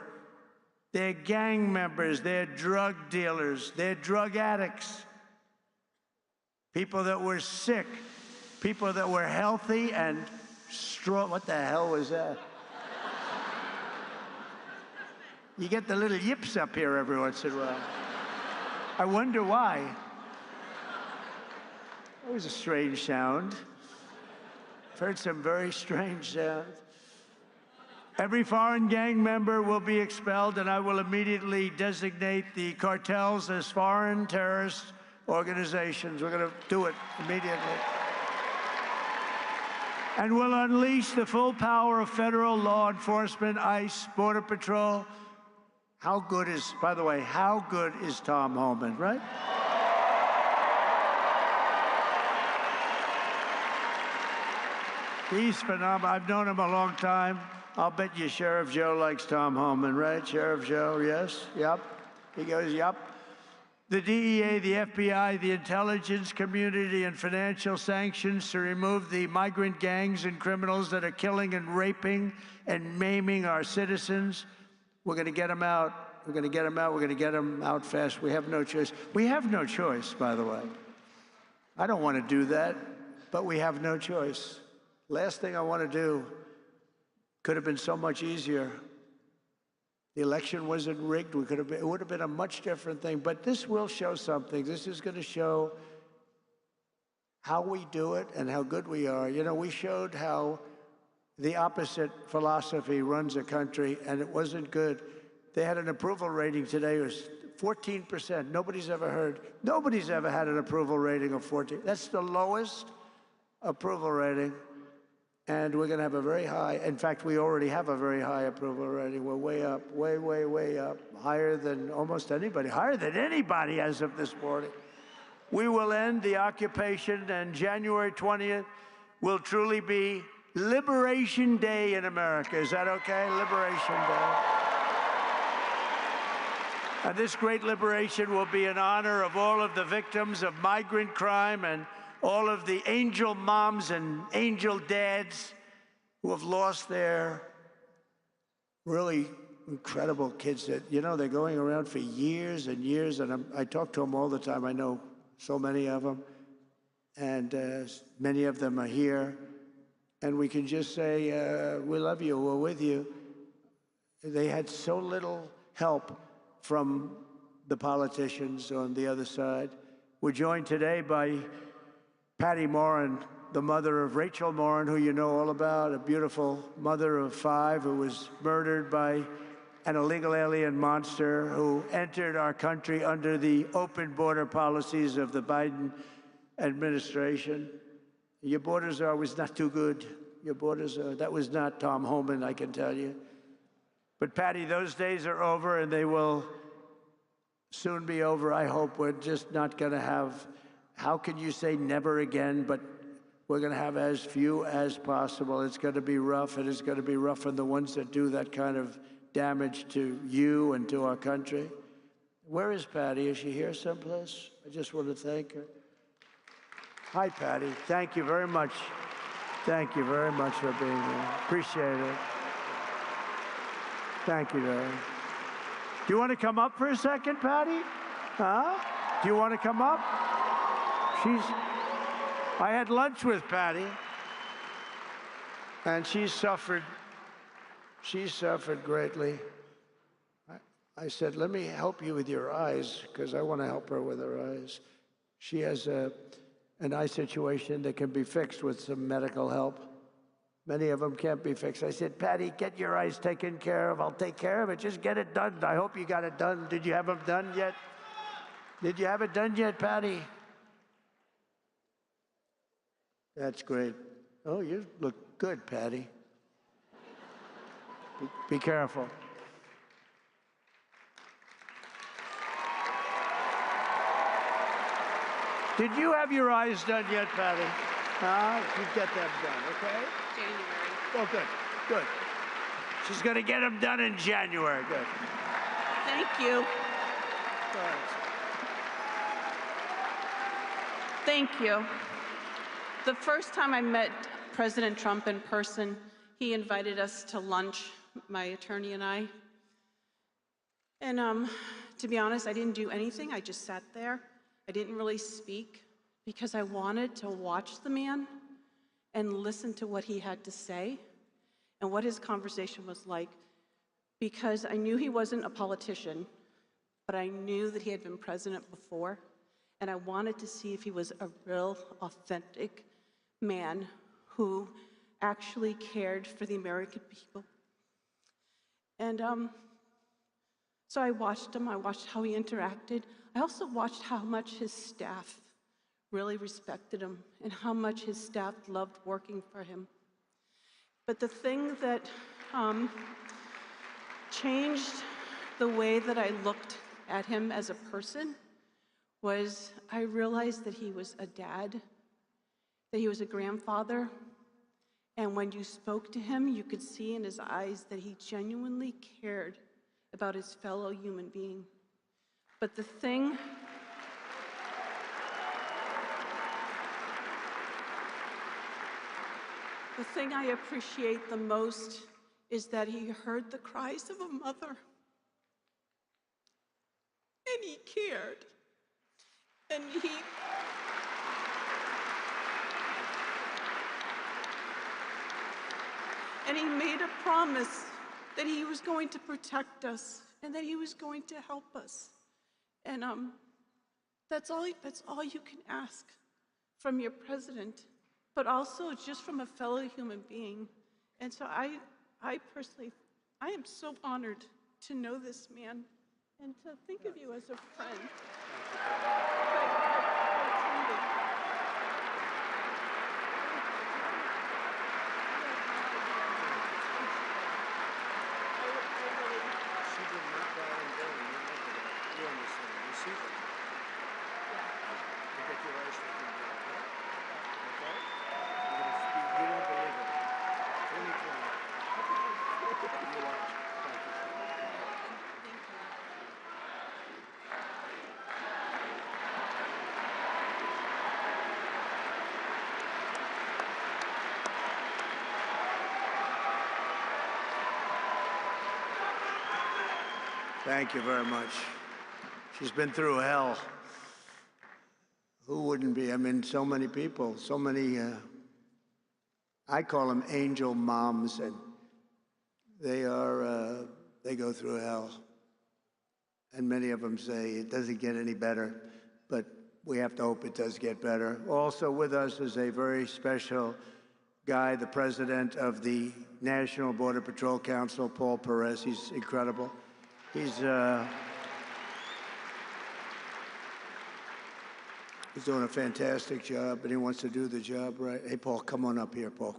They're gang members, they're drug dealers, they're drug addicts. People that were sick, people that were healthy and strong. What the hell was that? You get the little yips up here every once in a while. I wonder why. It was a strange sound. I've heard some very strange sounds. Every foreign gang member will be expelled, and I will immediately designate the cartels as foreign terrorist organizations. We're going to do it immediately. And we'll unleash the full power of federal law enforcement, ICE, Border Patrol. How good is, by the way, how good is Tom Homan, right? He's phenomenal. I've known him a long time. I'll bet you Sheriff Joe likes Tom Homan, right? Sheriff Joe, yes, yep. He goes, yep. The DEA, the FBI, the intelligence community, and financial sanctions to remove the migrant gangs and criminals that are killing and raping and maiming our citizens. We're going to get them out. We're going to get them out. We're going to get them out fast. We have no choice. We have no choice, by the way. I don't want to do that, but we have no choice. Last thing I want to do could have been so much easier. The election wasn't rigged. It would have been a much different thing. But this will show something. This is going to show how we do it and how good we are. You know, we showed how the opposite philosophy runs a country, and it wasn't good. They had an approval rating today. It was 14%. Nobody's ever had an approval rating of 14. That's the lowest approval rating. And we're going to have a very high, in fact, we already have a very high approval rating. We're way up, way, way, way up, higher than almost anybody, higher than anybody as of this morning. We will end the occupation, and January 20th will truly be Liberation Day in America. Is that okay? Liberation Day. And this great liberation will be in honor of all of the victims of migrant crime and all of the angel moms and angel dads who have lost their really incredible kids that, you know, they're going around for years and years, and I talk to them all the time. I know so many of them, and many of them are here, and we can just say, we love you, we're with you. They had so little help from the politicians on the other side. We're joined today by Patty Morin, the mother of Rachel Morin, who you know all about, a beautiful mother of 5 who was murdered by an illegal alien monster who entered our country under the open border policies of the Biden administration. Your borders are always not too good. Your borders are, that was not Tom Homan, I can tell you. But Patty, those days are over, and they will soon be over. I hope we're just not going to have, how can you say never again, but we're going to have as few as possible. It's going to be rough, and it's going to be rough on the ones that do that kind of damage to you and to our country. Where is Patty? Is she here someplace? I just want to thank her. Hi, Patty. Thank you very much. Thank you very much for being here. Appreciate it. Thank you, Darren. Do you want to come up for a second, Patty? Huh? Do you want to come up? I had lunch with Patty, and she suffered greatly. I said, let me help you with your eyes, because I want to help her with her eyes. She has an eye situation that can be fixed with some medical help. Many of them can't be fixed. I said, Patty, get your eyes taken care of. I'll take care of it. Just get it done. I hope you got it done. Did you have them done yet? Did you have it done yet, Patty? That's great. Oh, you look good, Patty. Be careful. Did you have your eyes done yet, Patty? You get them done, okay? January. Oh, good, good. She's going to get them done in January. Good. Thank you. Thank you. The first time I met President Trump in person, he invited us to lunch, my attorney and I. And to be honest, I didn't do anything. I just sat there. I didn't really speak because I wanted to watch the man and listen to what he had to say and what his conversation was like, because I knew he wasn't a politician, but I knew that he had been president before, and I wanted to see if he was a real, authentic man who actually cared for the American people. And so I watched him. I watched how he interacted. I also watched how much his staff really respected him and how much his staff loved working for him. But the thing that changed the way that I looked at him as a person was I realized that he was a dad, that he was a grandfather, and when you spoke to him, you could see in his eyes that he genuinely cared about his fellow human being. But the thing I appreciate the most is that he heard the cries of a mother, and he cared, and he made a promise that he was going to protect us and that he was going to help us. And that's all you can ask from your president, but also just from a fellow human being. And so I personally, I am so honored to know this man and to think of you as a friend. Thank you very much. She's been through hell. Who wouldn't be? I mean, so many people, so many, I call them angel moms, and they go through hell. And many of them say it doesn't get any better, but we have to hope it does get better. Also with us is a very special guy, the president of the National Border Patrol Council, Paul Perez. He's incredible. He's doing a fantastic job, and he wants to do the job right. Hey, Paul, come on up here, Paul,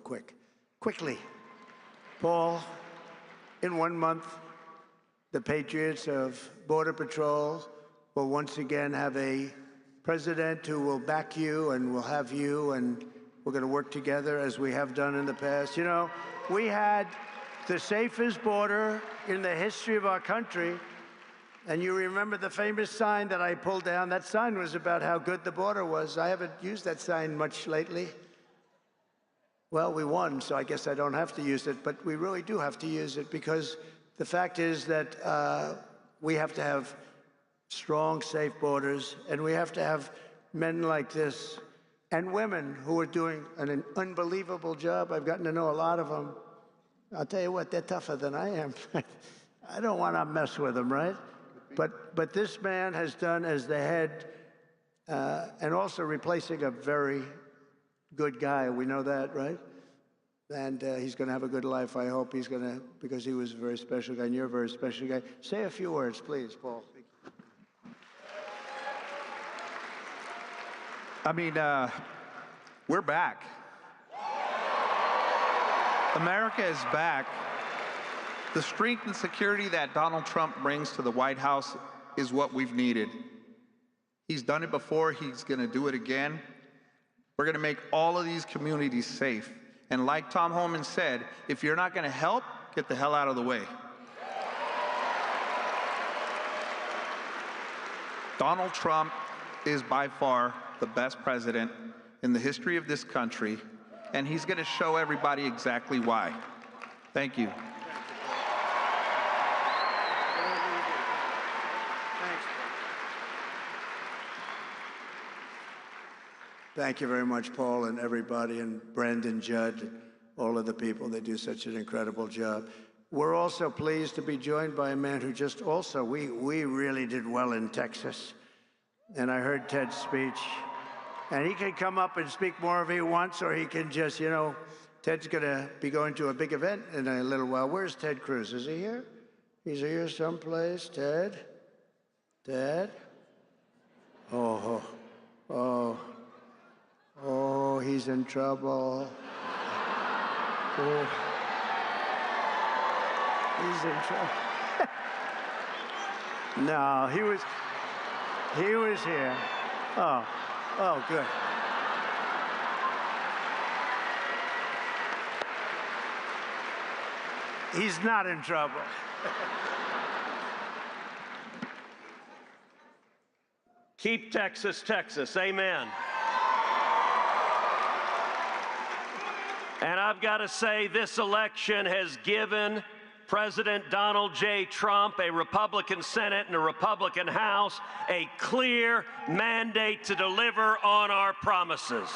quickly. Paul, in 1 month, the Patriots of Border Patrol will once again have a president who will back you and will have you, and we're going to work together as we have done in the past. You know, we had the safest border in the history of our country. And you remember the famous sign that I pulled down? That sign was about how good the border was. I haven't used that sign much lately. Well, we won, so I guess I don't have to use it, but we really do have to use it, because the fact is that we have to have strong, safe borders, and we have to have men like this and women who are doing an unbelievable job. I've gotten to know a lot of them. I'll tell you what, they're tougher than I am. I don't want to mess with them, right? But this man has done as the head, and also replacing a very good guy. We know that, right? And he's going to have a good life. I hope he's going to, because he was a very special guy, and you're a very special guy. Say a few words, please, Paul. I mean, we're back. America is back. The strength and security that Donald Trump brings to the White House is what we've needed. He's done it before. He's going to do it again. We're going to make all of these communities safe. And like Tom Homan said, if you're not going to help, get the hell out of the way. Donald Trump is by far the best president in the history of this country, and he's going to show everybody exactly why. Thank you. Thank you very much, Paul, and everybody, and Brandon Judd, and all of the people. They do such an incredible job. We're also pleased to be joined by a man who just also, we really did well in Texas. And I heard Ted's speech. And he can come up and speak more if he wants, or he can just, you know, Ted's going to be going to a big event in a little while. Where's Ted Cruz? Is he here? He's here someplace. Ted? Ted? Oh, oh. Oh, he's in trouble. Oh. He's in trouble. No, he was here. Oh, good. He's not in trouble. Keep Texas, Texas. Amen. And I've got to say, this election has given President Donald J. Trump, a Republican Senate and a Republican House, a clear mandate to deliver on our promises.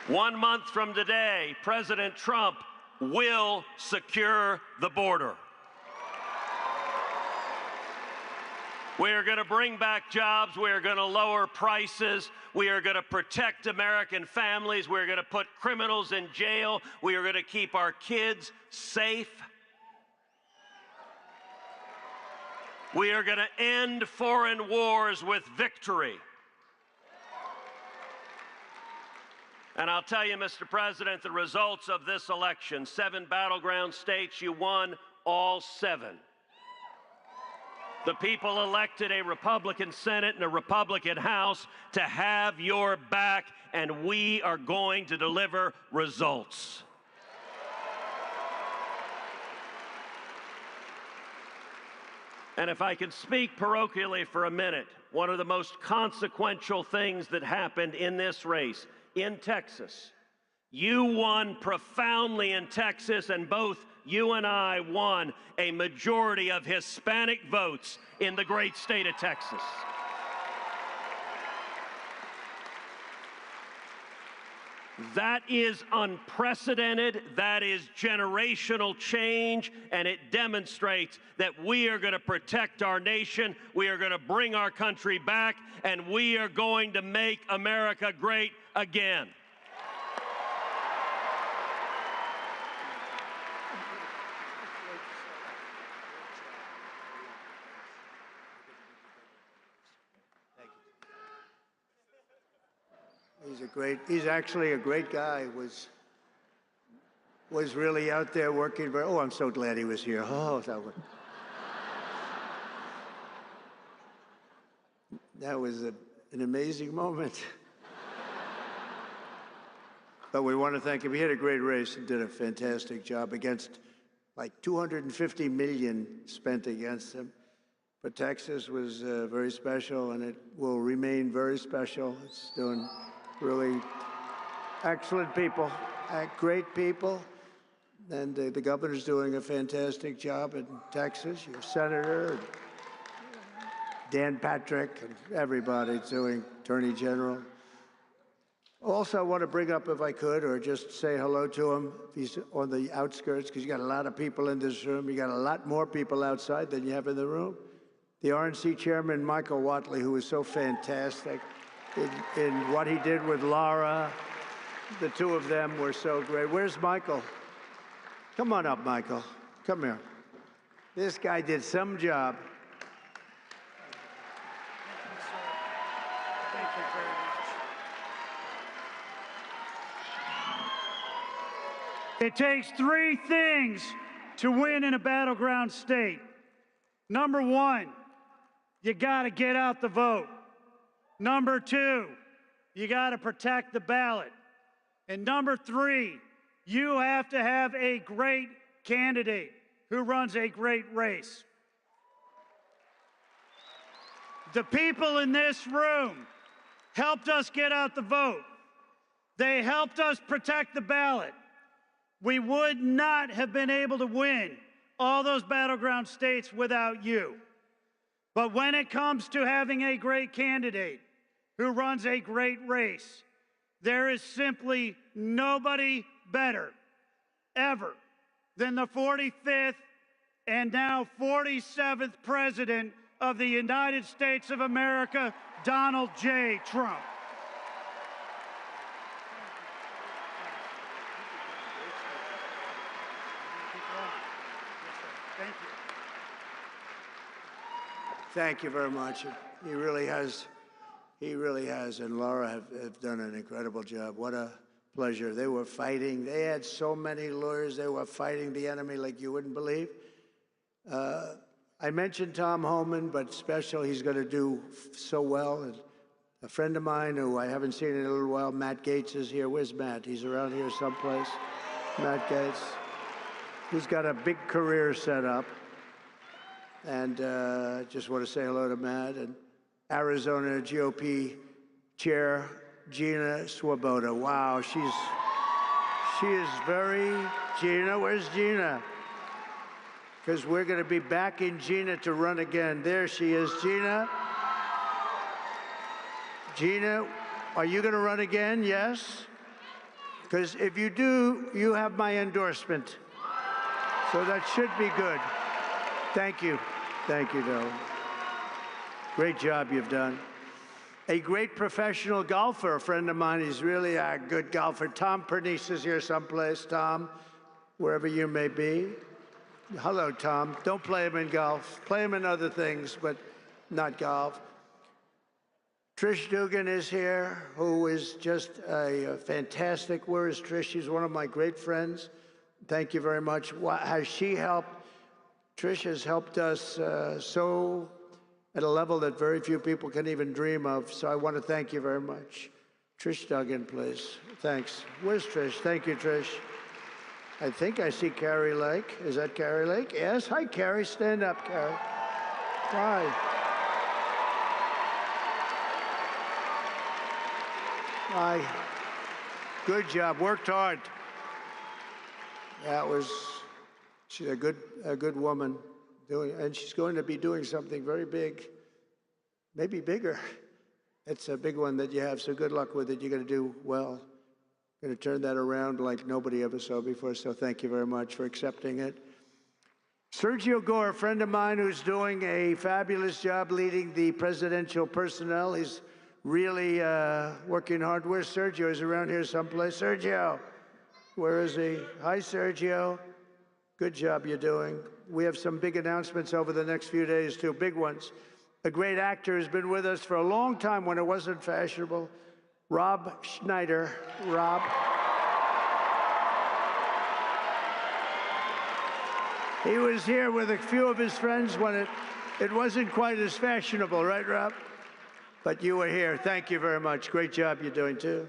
One month from today, President Trump will secure the border. We are going to bring back jobs. We are going to lower prices. We are going to protect American families. We are going to put criminals in jail. We are going to keep our kids safe. We are going to end foreign wars with victory. And I'll tell you, Mr. President, the results of this election, 7 battleground states, you won all 7. The people elected a Republican Senate and a Republican House to have your back, and we are going to deliver results. And if I can speak parochially for a minute, one of the most consequential things that happened in this race in Texas, you won profoundly in Texas, and both you and I won a majority of Hispanic votes in the great state of Texas. That is unprecedented, that is generational change, and it demonstrates that we are going to protect our nation, we are going to bring our country back, and we are going to make America great again. He's actually a great guy, was really out there working very, I'm so glad he was here. That was an amazing moment. But we want to thank him. He had a great race and did a fantastic job against like 250 million spent against him. But Texas was very special, and it will remain very special. It's doing really excellent people, great people. And the governor's doing a fantastic job in Texas. Your senator, and Dan Patrick, and everybody's doing, Attorney General. Also, I want to bring up, if I could, or just say hello to him if he's on the outskirts, because you got a lot of people in this room. You got a lot more people outside than you have in the room. The RNC chairman, Michael Whatley, who was so fantastic. in what he did with Laura. The two of them were so great. Where's Michael? Come on up, Michael. Come here. This guy did some job. Thank you very much. It takes three things to win in a battleground state. Number one, you got to get out the vote. Number two, you got to protect the ballot. And number three, you have to have a great candidate who runs a great race. The people in this room helped us get out the vote. They helped us protect the ballot. We would not have been able to win all those battleground states without you. But when it comes to having a great candidate who runs a great race, there is simply nobody better ever than the 45th and now 47th President of the United States of America, Donald J. Trump. Thank you. Thank you very much. He really has, and Laura have done an incredible job. What a pleasure. They were fighting. They had so many lawyers. They were fighting the enemy like you wouldn't believe. I mentioned Tom Homan, but special, he's going to do so well. And a friend of mine who I haven't seen in a little while, Matt Gaetz, is here. Where's Matt? He's around here someplace. Matt Gaetz. He's got a big career set up. And just want to say hello to Matt. And Arizona GOP Chair Gina Swoboda. Wow, she is very, Gina, where's Gina? Because we're going to be backing Gina to run again. There she is, Gina. Gina, are you going to run again? Yes? Because if you do, you have my endorsement. So that should be good. Thank you. Thank you, darling. Great job you've done. A great professional golfer, a friend of mine. He's really a good golfer. Tom Pernice is here someplace. Tom, wherever you may be. Hello, Tom. Don't play him in golf. Play him in other things, but not golf. Trish Dugan is here, who is just a fantastic. Where is Trish? She's one of my great friends. Thank you very much. Has she helped? Trish has helped us so at a level that very few people can even dream of. So I want to thank you very much. Trish Duggan, please. Thanks. Where's Trish? Thank you, Trish. I think I see Carrie Lake. Is that Carrie Lake? Yes. Hi, Carrie. Stand up, Carrie. Hi. Hi. Good job. Worked hard. She's a good woman, and she's going to be doing something very big, maybe bigger. It's a big one that you have, so good luck with it. You're going to do well. Going to turn that around like nobody ever saw before, so thank you very much for accepting it. Sergio Gore, a friend of mine who's doing a fabulous job leading the presidential personnel. He's really working hard. Where's Sergio? He's around here someplace. Sergio, where is he? Hi, Sergio. Good job you're doing. We have some big announcements over the next few days, too, big ones. A great actor who's been with us for a long time when it wasn't fashionable, Rob Schneider. Rob. He was here with a few of his friends when it wasn't quite as fashionable, right, Rob? But you were here. Thank you very much. Great job you're doing, too.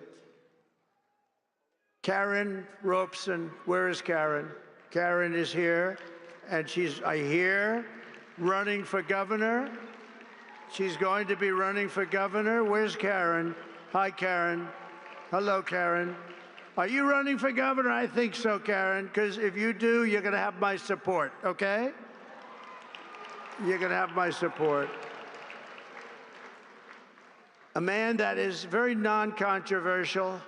Karen Robeson. Where is Karen? Karen is here, and she's, I hear, running for governor. She's going to be running for governor. Where's Karen? Hi, Karen. Hello, Karen. Are you running for governor? I think so, Karen, because if you do, you're going to have my support, okay? You're going to have my support. A man that is very non-controversial,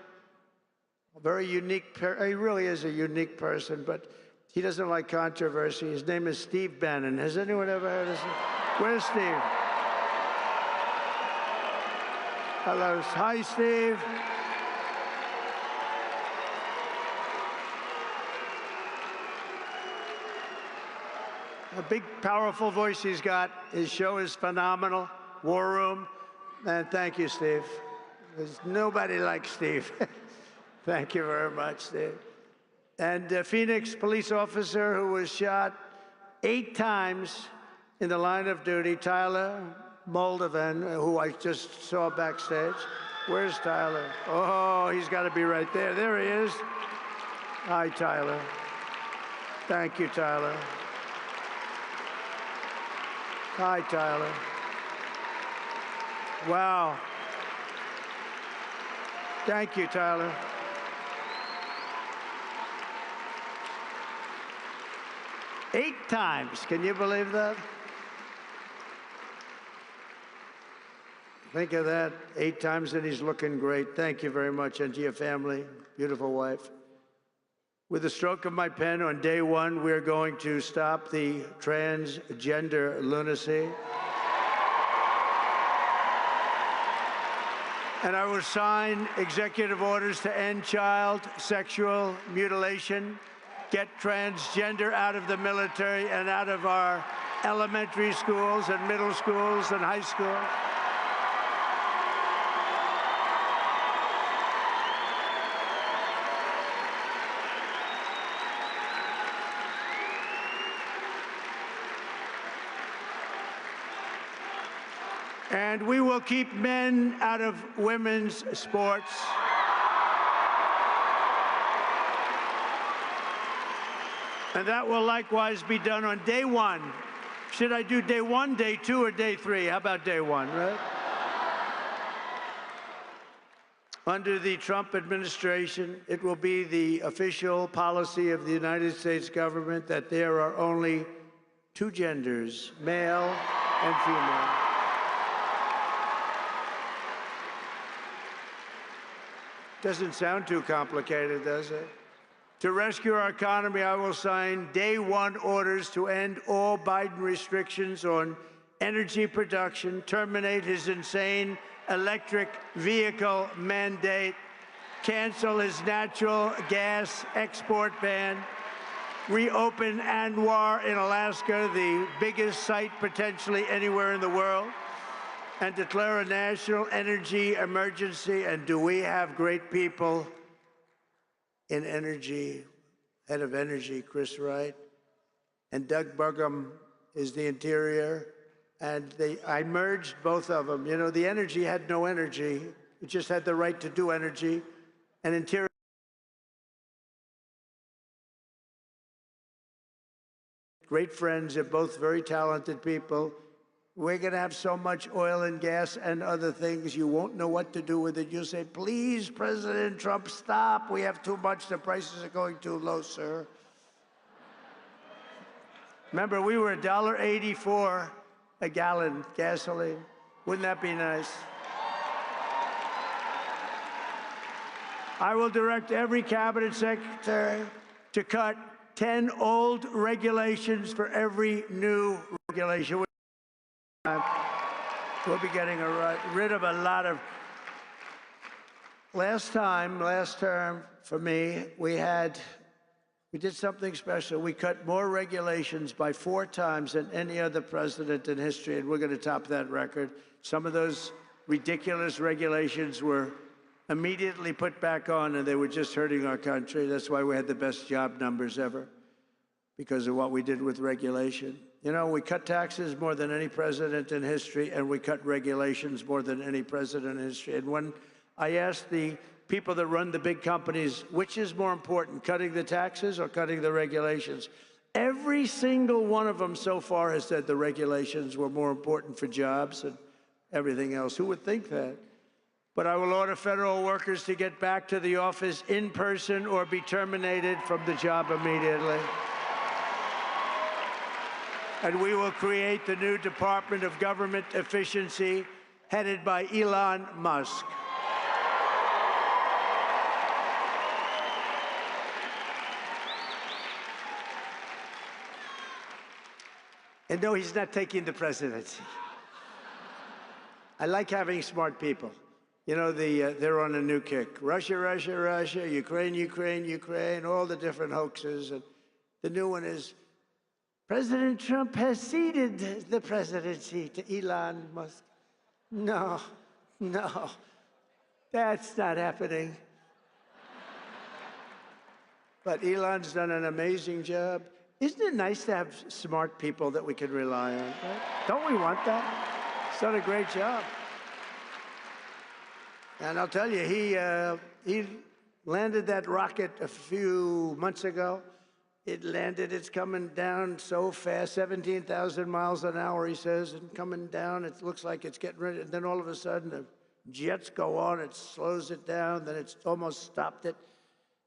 very unique. He really is a unique person, but he doesn't like controversy. His name is Steve Bannon. Has anyone ever heard of him? Where's Steve? Hello. Hi, Steve. A big, powerful voice he's got. His show is phenomenal. War Room. And thank you, Steve. There's nobody like Steve. Thank you very much, Steve. And a Phoenix police officer who was shot 8 times in the line of duty, Tyler Moldovan, who I just saw backstage. Where's Tyler? Oh, he's got to be right there. There he is. Hi, Tyler. Thank you, Tyler. Hi, Tyler. Wow. Thank you, Tyler. Eight times. Can you believe that? Think of that. 8 times, and he's looking great. Thank you very much, and to your family, beautiful wife. With the stroke of my pen on day 1, we're going to stop the transgender lunacy. And I will sign executive orders to end child sexual mutilation, get transgender out of the military and out of our elementary schools and middle schools and high schools. And we will keep men out of women's sports. And that will likewise be done on day 1. Should I do day 1, day 2, or day 3? How about day 1, right? Under the Trump administration, it will be the official policy of the United States government that there are only 2 genders, male and female. Doesn't sound too complicated, does it? To rescue our economy, I will sign day 1 orders to end all Biden restrictions on energy production, terminate his insane electric vehicle mandate, cancel his natural gas export ban, reopen ANWR in Alaska, the biggest site potentially anywhere in the world, and declare a national energy emergency. And do we have great people in energy, head of energy, Chris Wright, and Doug Burgum is the interior, and I merged both of them. You know, the energy had no energy. It just had the right to do energy, and interior. Great friends, they're both very talented people. We're going to have so much oil and gas and other things, you won't know what to do with it. You'll say, please, President Trump, stop. We have too much. The prices are going too low, sir. Remember, we were $1.84 a gallon gasoline. Wouldn't that be nice? I will direct every cabinet secretary to cut 10 old regulations for every new regulation. We'll be getting rid of a lot of. Last term, for me, we did something special. We cut more regulations by 4 times than any other president in history, and we're going to top that record. Some of those ridiculous regulations were immediately put back on, and they were just hurting our country. That's why we had the best job numbers ever, because of what we did with regulation. You know, we cut taxes more than any president in history, and we cut regulations more than any president in history. And when I asked the people that run the big companies, which is more important, cutting the taxes or cutting the regulations, every single one of them so far has said the regulations were more important for jobs and everything else. Who would think that? But I will order federal workers to get back to the office in person or be terminated from the job immediately. And we will create the new Department of Government Efficiency, headed by Elon Musk. And no, he's not taking the presidency. I like having smart people. You know, they're on a new kick. Russia, Russia, Russia, Ukraine, Ukraine, Ukraine, all the different hoaxes. And the new one is, President Trump has ceded the presidency to Elon Musk. No, no, that's not happening. But Elon's done an amazing job. Isn't it nice to have smart people that we can rely on? Right? Don't we want that? He's done a great job. And I'll tell you, he landed that rocket a few months ago. It landed, it's coming down so fast, 17,000 miles an hour, he says, and coming down, it looks like it's getting ready. And then all of a sudden, the jets go on, it slows it down, then it's almost stopped it.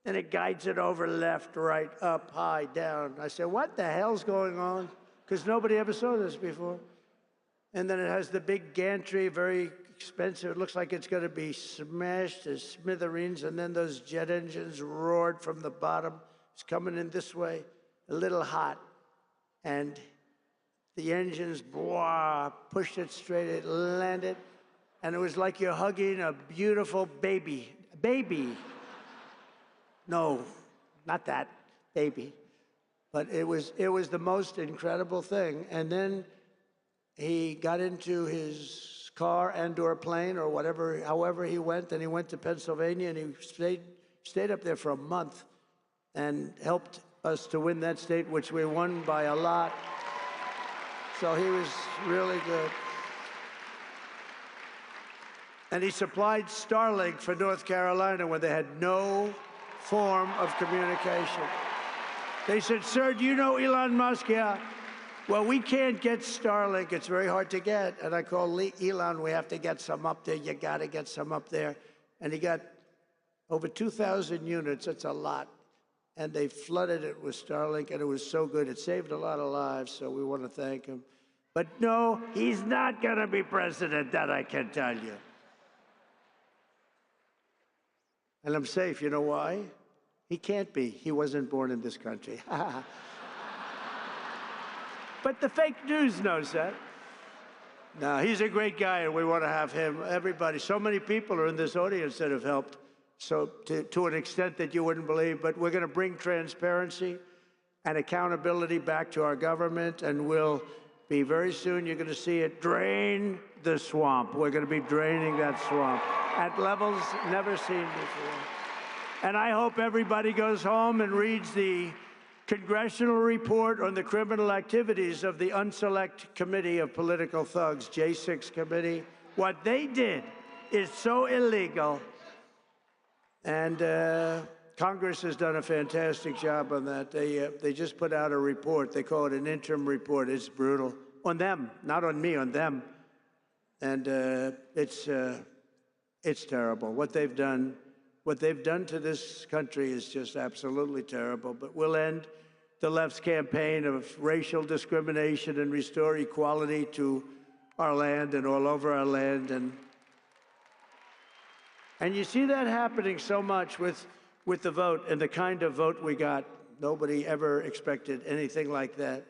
Then it guides it over left, right, up, high, down. I said, what the hell's going on? Because nobody ever saw this before. And then it has the big gantry, very expensive. It looks like it's going to be smashed to smithereens. And then those jet engines roared from the bottom. It's coming in this way, a little hot. And the engines, blah, pushed it straight. It landed. And it was like you're hugging a beautiful baby. Baby. No, not that, baby. But it was the most incredible thing. And then he got into his car and/or plane or whatever, however he went, and he went to Pennsylvania, and he stayed up there for a month and helped us to win that state, which we won by a lot. So he was really good. And he supplied Starlink for North Carolina when they had no form of communication. They said, sir, do you know Elon Musk? Yeah. Well, we can't get Starlink. It's very hard to get. And I called Elon, we have to get some up there. You got to get some up there. And he got over 2,000 units. That's a lot. And they flooded it with Starlink, and it was so good. It saved a lot of lives, so we want to thank him. But no, he's not going to be president, that I can tell you. And I'm safe. You know why? He can't be. He wasn't born in this country. But the fake news knows that. No, he's a great guy, and we want to have him. Everybody, so many people are in this audience that have helped, so to an extent that you wouldn't believe. But we're going to bring transparency and accountability back to our government, and we'll be very soon, you're going to see it drain the swamp. We're going to be draining that swamp at levels never seen before. And I hope everybody goes home and reads the congressional report on the criminal activities of the Unselect Committee of Political Thugs, J6 Committee. What they did is so illegal. And Congress has done a fantastic job on that. They just put out a report. They call it an interim report. It's brutal. On them, not on me, on them. And it's terrible. What they've done to this country is just absolutely terrible. But we'll end the left's campaign of racial discrimination and restore equality to our land and all over our land. And you see that happening so much with the vote and the kind of vote we got. Nobody ever expected anything like that.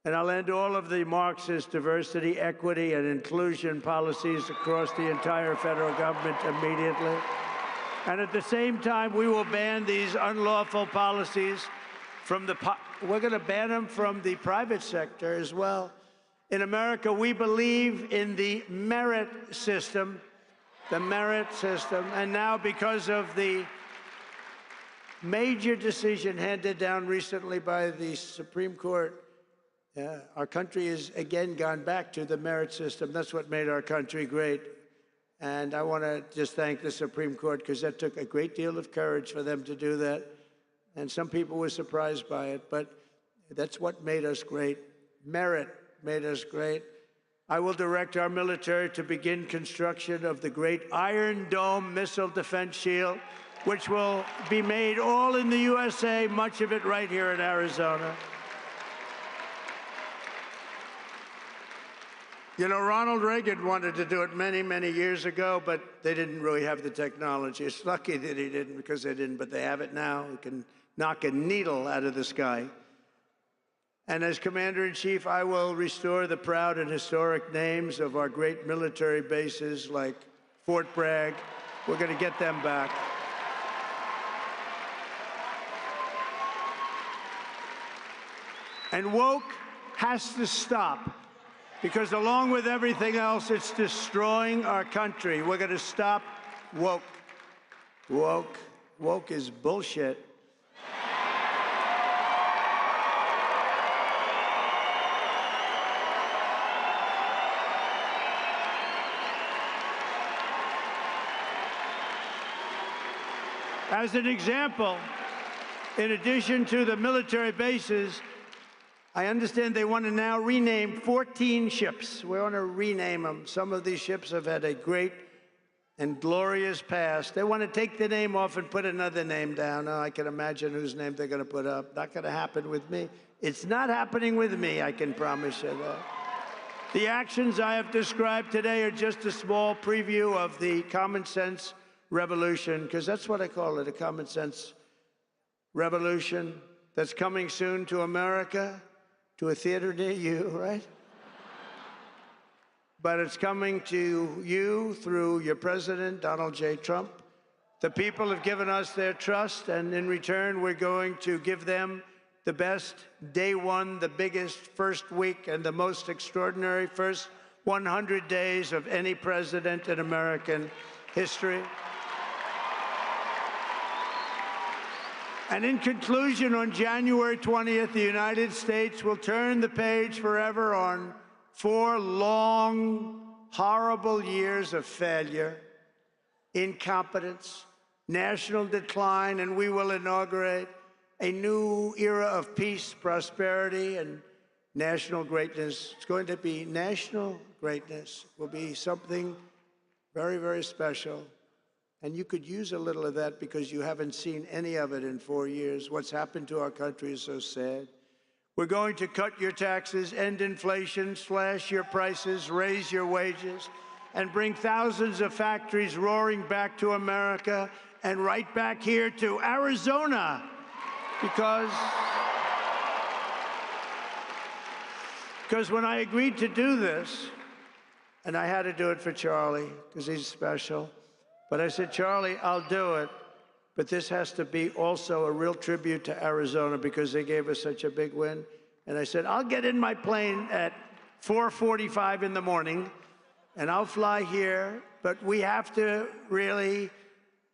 And I'll end all of the Marxist diversity, equity, and inclusion policies across the entire federal government immediately. And at the same time, we will ban these unlawful policies from we're going to ban them from the private sector as well. In America, we believe in the merit system, and now because of the major decision handed down recently by the Supreme Court, our country has again gone back to the merit system. That's what made our country great. And I want to just thank the Supreme Court, because that took a great deal of courage for them to do that. And some people were surprised by it, but that's what made us great. Merit made us great. I will direct our military to begin construction of the great Iron Dome missile defense shield, which will be made all in the USA, much of it right here in Arizona. You know, Ronald Reagan wanted to do it many, many years ago, but they didn't really have the technology. It's lucky that he didn't, because they didn't, but they have it now. We can knock a needle out of the sky. And as Commander-in-Chief, I will restore the proud and historic names of our great military bases like Fort Bragg. We're going to get them back. And woke has to stop, because along with everything else, it's destroying our country. We're going to stop woke. Woke. Woke is bullshit. As an example, in addition to the military bases, I understand they want to now rename 14 ships. We want to rename them. Some of these ships have had a great and glorious past. They want to take the name off and put another name down. Oh, I can imagine whose name they're going to put up. Not going to happen with me. It's not happening with me, I can promise you that. The actions I have described today are just a small preview of the common sense revolution, because that's what I call it, a common sense revolution that's coming soon to America, to a theater near you, right? But it's coming to you through your president, Donald J. Trump. The people have given us their trust, and in return, we're going to give them the best day one, the biggest first week, and the most extraordinary first 100 days of any president in American history. And in conclusion, on January 20th, the United States will turn the page forever on 4 long, horrible years of failure, incompetence, national decline, and we will inaugurate a new era of peace, prosperity, and national greatness. It's going to be national greatness. It will be something very, very special. And you could use a little of that because you haven't seen any of it in 4 years. What's happened to our country is so sad. We're going to cut your taxes, end inflation, slash your prices, raise your wages, and bring thousands of factories roaring back to America and right back here to Arizona. Because when I agreed to do this, and I had to do it for Charlie because he's special, but I said, Charlie, I'll do it, but this has to be also a real tribute to Arizona because they gave us such a big win. And I said, I'll get in my plane at 4:45 in the morning, and I'll fly here, but we have to really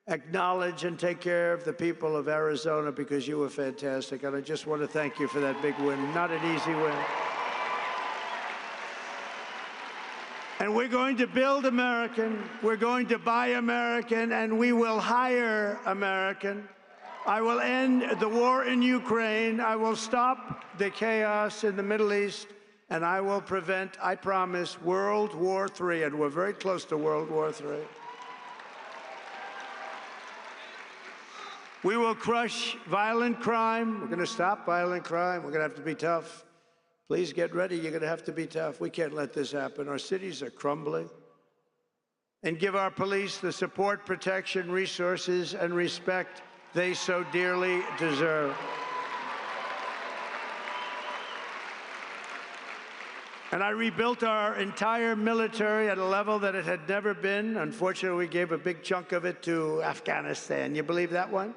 acknowledge and take care of the people of Arizona because you were fantastic. And I just want to thank you for that big win. Not an easy win. And we're going to build American, we're going to buy American, and we will hire American. I will end the war in Ukraine. I will stop the chaos in the Middle East, and I will prevent, I promise, World War III, and we're very close to World War III. We will crush violent crime. We're going to stop violent crime. We're going to have to be tough. Please get ready. You're going to have to be tough. We can't let this happen. Our cities are crumbling. And give our police the support, protection, resources, and respect they so dearly deserve. And I rebuilt our entire military at a level that it had never been. Unfortunately, we gave a big chunk of it to Afghanistan. You believe that one?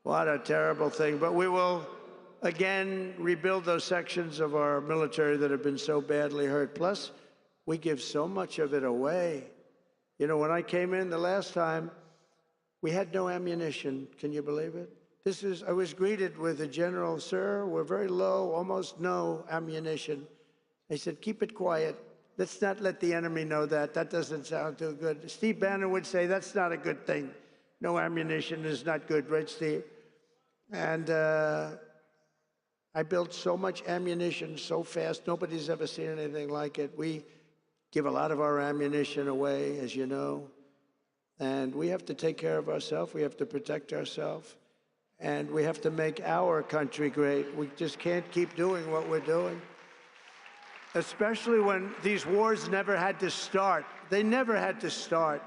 What a terrible thing. But we will again rebuild those sections of our military that have been so badly hurt. Plus, we give so much of it away. You know, when I came in the last time, we had no ammunition. Can you believe it? I was greeted with a general, sir, we're very low, almost no ammunition. I said, keep it quiet. Let's not let the enemy know that. That doesn't sound too good. Steve Bannon would say, that's not a good thing. No ammunition is not good, right, Steve? And I built so much ammunition so fast, nobody's ever seen anything like it. We give a lot of our ammunition away, as you know. And we have to take care of ourselves. We have to protect ourselves. And we have to make our country great. We just can't keep doing what we're doing. Especially when these wars never had to start. They never had to start.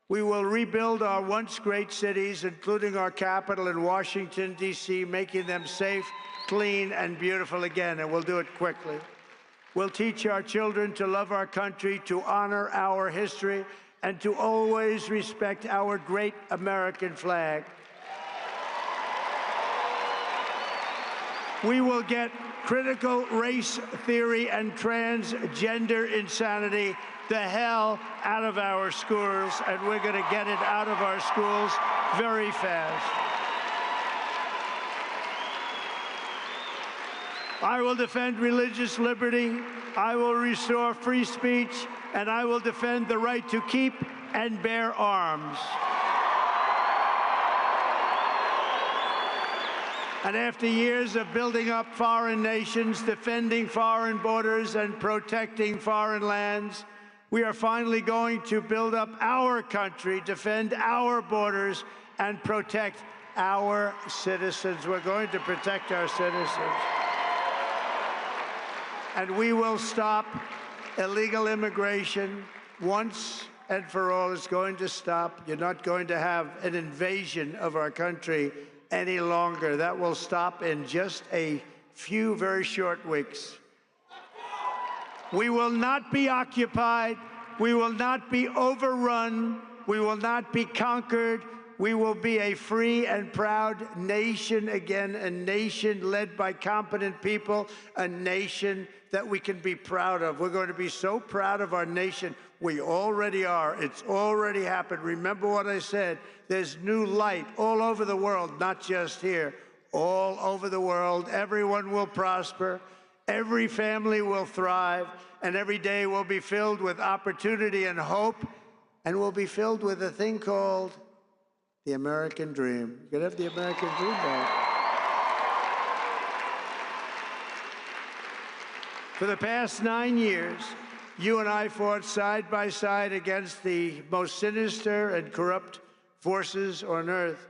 We will rebuild our once great cities, including our capital in Washington, D.C., making them safe, clean, and beautiful again, and we'll do it quickly. We'll teach our children to love our country, to honor our history, and to always respect our great American flag. We will get critical race theory and transgender insanity the hell out of our schools, and we're going to get it out of our schools very fast. I will defend religious liberty, I will restore free speech, and I will defend the right to keep and bear arms. And after years of building up foreign nations, defending foreign borders, and protecting foreign lands, we are finally going to build up our country, defend our borders, and protect our citizens. We're going to protect our citizens. And we will stop illegal immigration once and for all. It's going to stop. You're not going to have an invasion of our country any longer. That will stop in just a few very short weeks. We will not be occupied. We will not be overrun. We will not be conquered. We will be a free and proud nation again, a nation led by competent people, a nation that we can be proud of. We're going to be so proud of our nation. We already are. It's already happened. Remember what I said. There's new light all over the world, not just here. All over the world, everyone will prosper. Every family will thrive, and every day will be filled with opportunity and hope, and will be filled with a thing called the American dream. You can have the American dream back. For the past 9 years, you and I fought side by side against the most sinister and corrupt forces on earth.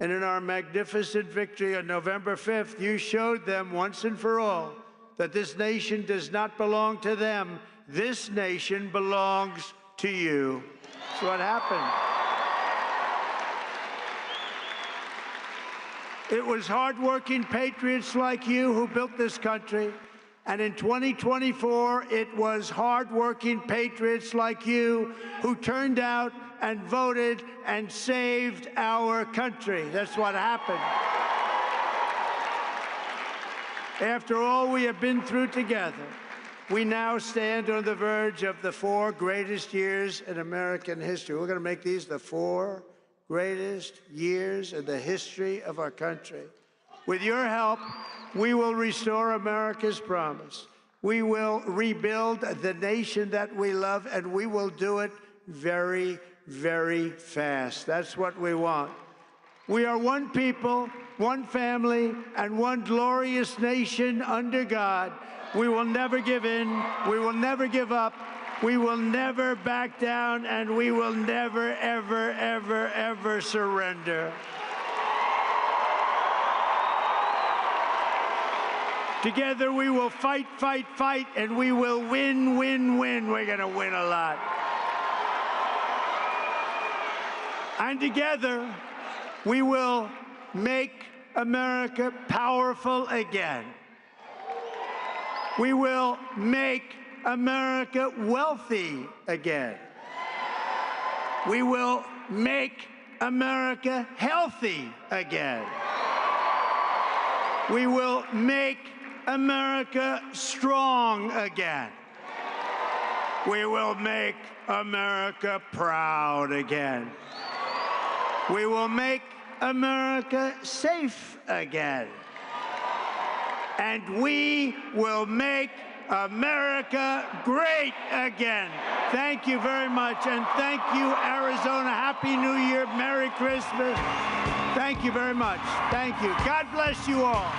And in our magnificent victory on November 5th, you showed them once and for all that this nation does not belong to them. This nation belongs to you. That's what happened. It was hardworking patriots like you who built this country. And in 2024, it was hardworking patriots like you who turned out and voted and saved our country. That's what happened. After all we have been through together, we now stand on the verge of the 4 greatest years in American history. We're going to make these the 4 greatest years in the history of our country. With your help, we will restore America's promise. We will rebuild the nation that we love, and we will do it very, very fast. That's what we want. We are one people, one family, and one glorious nation under God. We will never give in. We will never give up. We will never back down, and we will never, ever, ever, ever surrender. Together we will fight, fight, fight, and we will win, win, win. We're going to win a lot. And together we will make America powerful again. We will make America wealthy again. We will make America healthy again. We will make America strong again. We will make America proud again. We will make America safe again. And we will make America great again. Thank you very much. And thank you, Arizona. Happy New Year. Merry Christmas. Thank you very much. Thank you. God bless you all.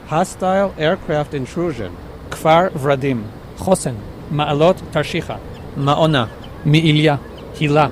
Hostile aircraft intrusion. Kfar Vradim. Chosen. Ma'alot Tarshicha. Ma'ona. Mi'ilya. Hila.